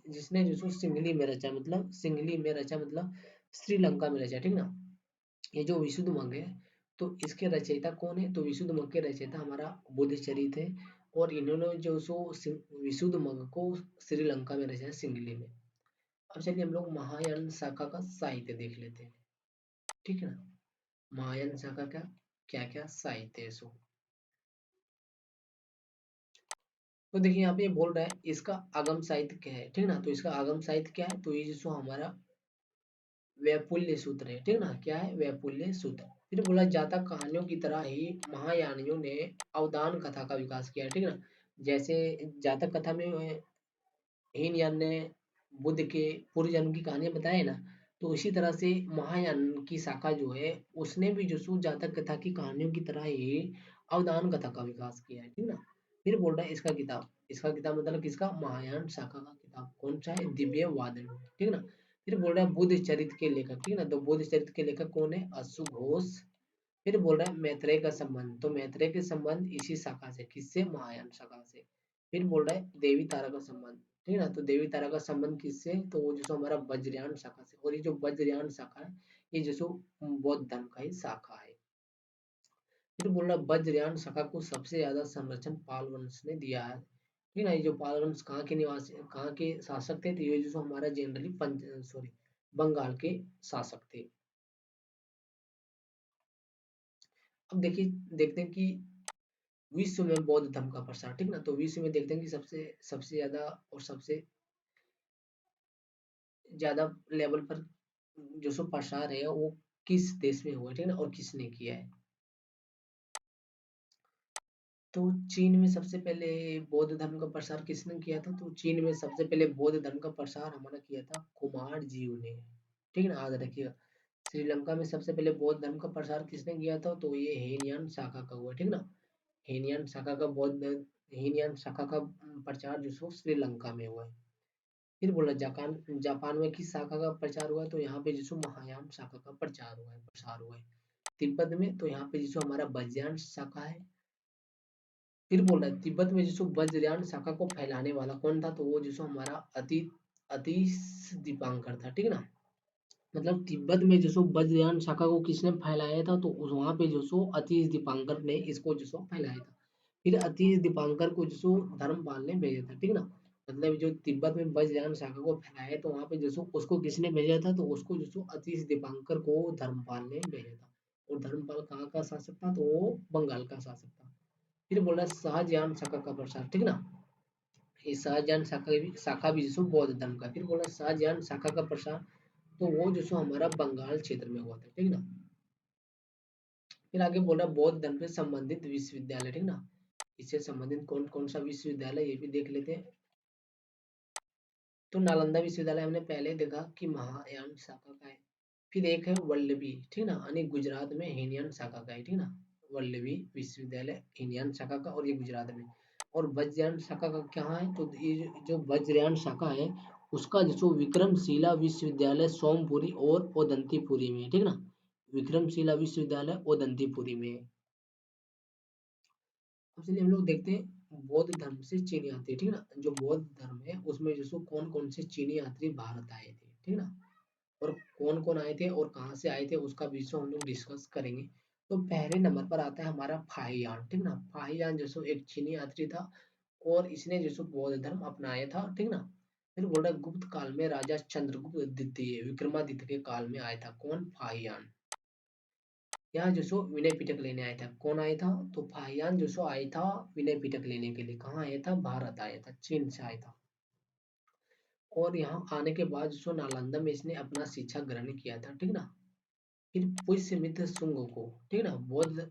जिसने जो सो सिंगली में रचा, मतलब सिंगली में रचा मतलब श्रीलंका में रचा, ठीक ना। ये जो विशुद्ध मग है तो इसके रचयिता कौन है, तो विशुद्ध मग के रचयिता हमारा बुद्ध चरित है, और इन्होंने जो सो विशुद्ध मग को श्रीलंका में रचा है सिंगली में। अब चलिए हम लोग महायान शाखा का साहित्य देख लेते हैं, ठीक है ना, महायान शाखा का क्या क्या साहित्य है सो। तो देखिए यहाँ पे ये बोल रहा है इसका आगम साहित्य क्या है, ठीक है ना, तो इसका आगम साहित्य क्या है, तो ये जो हमारा वैपुल्य सूत्र है, ठीक है ना, क्या है वैपुल्य सूत्र। फिर बोला जाता कहानियों की तरह ही महायानियों ने अवदान कथा का विकास किया है, ठीक है ना, जैसे जातक कथा में हीनयान ने बुद्ध के पूर्व जन्म की कहानियां बताए ना, तो उसी तरह से महायान की शाखा जो है उसने भी जो सो जातक कथा की कहानियों की तरह ही अवदान कथा का विकास किया है, ठीक है ना। फिर बोल रहा है इसका किताब मतलब किसका, महायान शाखा का किताब कौन सा है, दिव्य वादन, ठीक है ना। फिर बोल रहा है बुद्ध चरित्र के लेखक, ठीक है ना, तो बुद्ध चरित्र के लेखक कौन है, अश्वघोष। फिर बोल रहा है मैत्रेय का संबंध, तो मैत्रेय के संबंध इसी शाखा से, किससे, महायान शाखा से। फिर बोल रहा है देवी तारा का संबंध, ठीक है ना, तो देवी तारा का संबंध किससे, तो वो जो सो हमारा वज्रयान शाखा से, और ये जो वज्रयान शाखा है ये जो सो बौद्ध धर्म का ही शाखा है। फिर बोल रहा है वज्रयान शाखा को सबसे ज्यादा संरक्षण पाल वंश ने दिया है, ठीक है ना, ये जो पाल वंश कहाँ के निवासी, कहाँ के शासक थे, तो ये जो सो हमारा जनरली पंच सॉरी बंगाल के शासक थे। अब देखिए देखते हैं कि विश्व में बौद्ध धर्म का प्रसार, ठीक ना, तो विश्व में देखते हैं कि सबसे सबसे ज्यादा और सबसे ज्यादा लेवल पर जो सो प्रसार है वो किस देश में हुआ है, ठीक है ना, और किसने किया है। तो चीन में सबसे पहले बौद्ध धर्म का प्रसार किसने किया था, तो चीन में सबसे पहले बौद्ध धर्म का प्रसार हमारा किया था कुमार जीव ने, ठीक है ना, याद रखिएगा। श्रीलंका में सबसे पहले बौद्ध धर्म का प्रसार किसने किया था, तो ये हेनियान शाखा का हुआ, ठीक ना, हेनियान शाखा का बौद्ध हीनयान शाखा का प्रचार जो सो श्रीलंका में हुआ है। फिर बोला जापान जापान में किस शाखा का प्रचार हुआ है, तो यहाँ पे जिसो महायान शाखा का प्रसार हुआ है। तिब्बत में तो यहाँ पे जिसो हमारा वज्रयान शाखा है। फिर बोल रहा है तिब्बत में जिसो वज्रयान शाखा को फैलाने वाला कौन था, तो वो जिसो हमारा अतीश दीपांकर था, ठीक है ना, मतलब तिब्बत में जो सो वज्रयान शाखा को किसने फैलाया था, तो उस वहां पे जो सो अतीश दीपांकर ने इसको जो सो फैलाया था। फिर अतीश दीपांकर को जो सो धर्मपाल ने भेजा था, ठीक ना, मतलब जो तिब्बत में वज्रयान शाखा को फैलाया तो वहां पे जो सो उसको किसने भेजा था, तो उसको जो सो अतीश दीपांकर को धर्मपाल ने भेजा था। और धर्मपाल कहाँ का शासक था, तो वो बंगाल का शासक था। फिर बोला शाहजहान शाखा का प्रसार, ठीक ना, ये शाहजहान शाखा भी जो सो बौद्ध धर्म का। फिर बोला शाहजहान शाखा का प्रसार, तो वो जो सो हमारा बंगाल क्षेत्र में हुआ था, ठीक ना। फिर आगे बोला बौद्ध धर्म से संबंधित विश्वविद्यालय, ठीक ना, इससे संबंधित कौन कौन सा विश्वविद्यालय ये भी देख लेते हैं। तो नालंदा विश्वविद्यालय हमने पहले देखा कि महायान शाखा का है। फिर एक है वल्लभी, ठीक ना, यानी गुजरात में हीनयान शाखा का है, ठीक ना, वल्लभी विश्वविद्यालय हीनयान शाखा का, और ये गुजरात में। और वज्रयान शाखा का क्या है, तो ये जो वज्रयान शाखा है उसका जो विक्रमशिला विश्वविद्यालय सोमपुरी और ओदंतीपुरी में है, ठीक ना, विक्रमशिला विश्वविद्यालय ओदंतीपुरी में है। अब चलिए हम लोग देखते हैं बौद्ध धर्म से चीनी यात्री, ठीक है ना, जो बौद्ध धर्म है उसमें जो सो कौन कौन से चीनी यात्री भारत आए थे, ठीक है ना, और कौन कौन आए थे और कहाँ से आए थे उसका विषय हम लोग डिस्कस करेंगे। तो पहले नंबर पर आता है हमारा फाहियान, ठीक ना, फाहियान जो सो एक चीनी यात्री था और इसने जो सो बौद्ध धर्म अपनाया था, ठीक ना। फिर बोल रहा है गुप्त काल में राजा चंद्रगुप्त द्वितीय विक्रमादित्य के काल में आया था कौन, फाहियान। यहाँ जो सो विनय पिटक लेने आया था, कौन आया था, तो फाहियान जो सो आया था विनय पिटक लेने के लिए, कहाँ आया था, भारत आया था, चीन से आया था। और यहाँ आने के बाद जो सो नालंदा में इसने अपना शिक्षा ग्रहण किया था, ठीक ना। फिर पुष्यमित्र शुंग को, ठीक है ना, बौद्ध,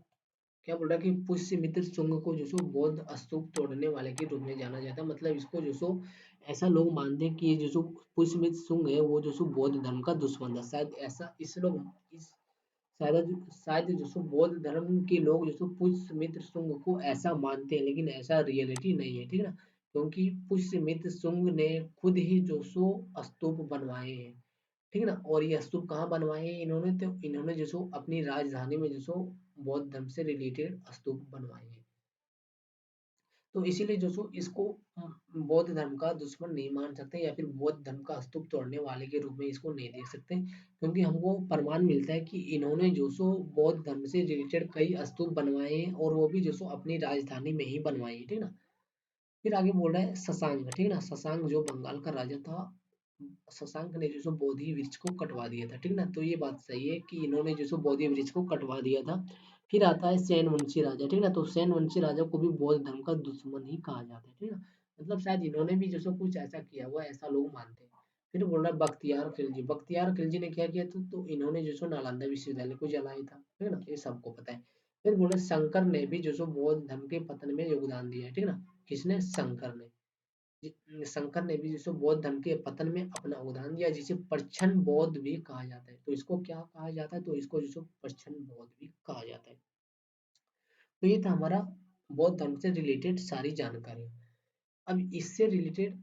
क्या बोल रहा है कि पुष्यमित्र शुंग को जो सो बौद्ध स्तूप तोड़ने वाले के रूप में जाना जाता है, मतलब इसको जो सो ऐसा लोग मानते हैं कि ये जो सो पुष्यमित्र शुंग है वो जो सो बौद्ध धर्म का दुश्मन था, शायद ऐसा इस लोग इस शायद शायद जो सो बौद्ध धर्म के लोग जो सो पुष्यमित्र शुंग को ऐसा मानते हैं, लेकिन ऐसा रियलिटी नहीं है, ठीक है ना, क्योंकि पुष्यमित्र शुंग ने खुद ही जो सो स्तूप बनवाए हैं, ठीक है ना, और ये स्तूप कहाँ बनवाए हैं इन्होंने, तो इन्होंने जो सो अपनी राजधानी में जो सो बौद्ध धर्म से रिलेटेड स्तूप बनवाए हैं। तो इसीलिए जो सो इसको बौद्ध धर्म का दुश्मन नहीं मान सकते या फिर बौद्ध धर्म का स्तूप तोड़ने वाले के रूप में इसको नहीं देख सकते, क्योंकि हमको प्रमाण मिलता है कि इन्होंने जो सो बौद्ध धर्म से रिलेटेड कई स्तूप बनवाए हैं और वो भी जो सो अपनी राजधानी में ही बनवाए हैं, ठीक है ना। फिर आगे बोल रहा है शशांक, ठीक है ना, शशांक जो बंगाल का राजा था, शशांक ने जो सो बोधि वृक्ष को कटवा दिया था, ठीक है ना, तो ये बात सही है कि इन्होंने जो सो बोधि वृक्ष को कटवा दिया था। फिर आता है सेन वंशी राजा, ठीक है ना, तो सेन वंशी राजा को भी बौद्ध धर्म का दुश्मन ही कहा जाता है, ठीक है ना, मतलब शायद इन्होंने भी जो सो कुछ ऐसा किया हुआ ऐसा लोग मानते हैं। फिर बोल रहा है बख्तियार खिलजी, बख्तियार खिलजी ने क्या किया था, तो इन्होंने जो सो नालंदा विश्वविद्यालय को जलाया था, ठीक है ना, ये सबको पता है। फिर बोले शंकर ने भी जो सो बौद्ध धर्म के पतन में योगदान दिया है, ठीक है ना, किसने, शंकर ने। शंकर ने भी जिसको बौद्ध धर्म के पतन में अपना योगदान दिया, जिसे प्रछन्न बौद्ध भी कहा जाता है, तो इसको क्या कहा जाता है, तो इसको जिसको प्रछन्न बौद्ध भी कहा जाता है। तो ये था हमारा बौद्ध धर्म से रिलेटेड सारी जानकारी। अब इससे रिलेटेड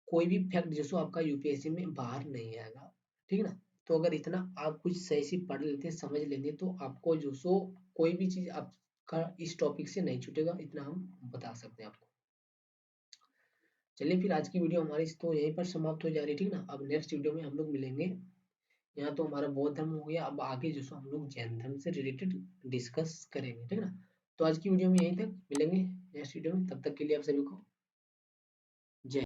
कोई भी फैक्ट जिसको आपका यूपीएससी में बाहर नहीं आएगा, ठीक है ना, तो अगर इतना आप कुछ सही से पढ़ लेते समझ लेंगे तो आपको जो सो कोई भी चीज आपका इस टॉपिक से नहीं छूटेगा, इतना हम बता सकते हैं आपको। चलिए फिर आज की वीडियो हमारी तो यहीं पर समाप्त हो जा रही है, ठीक है ना, अब नेक्स्ट वीडियो में हम लोग मिलेंगे। यहाँ तो हमारा बौद्ध धर्म हो गया, अब आगे जो सो हम लोग जैन धर्म से रिलेटेड डिस्कस करेंगे, ठीक है ना। तो आज की वीडियो में यहीं तक मिलेंगे नेक्स्ट वीडियो में, तब तक के लिए आप सभी को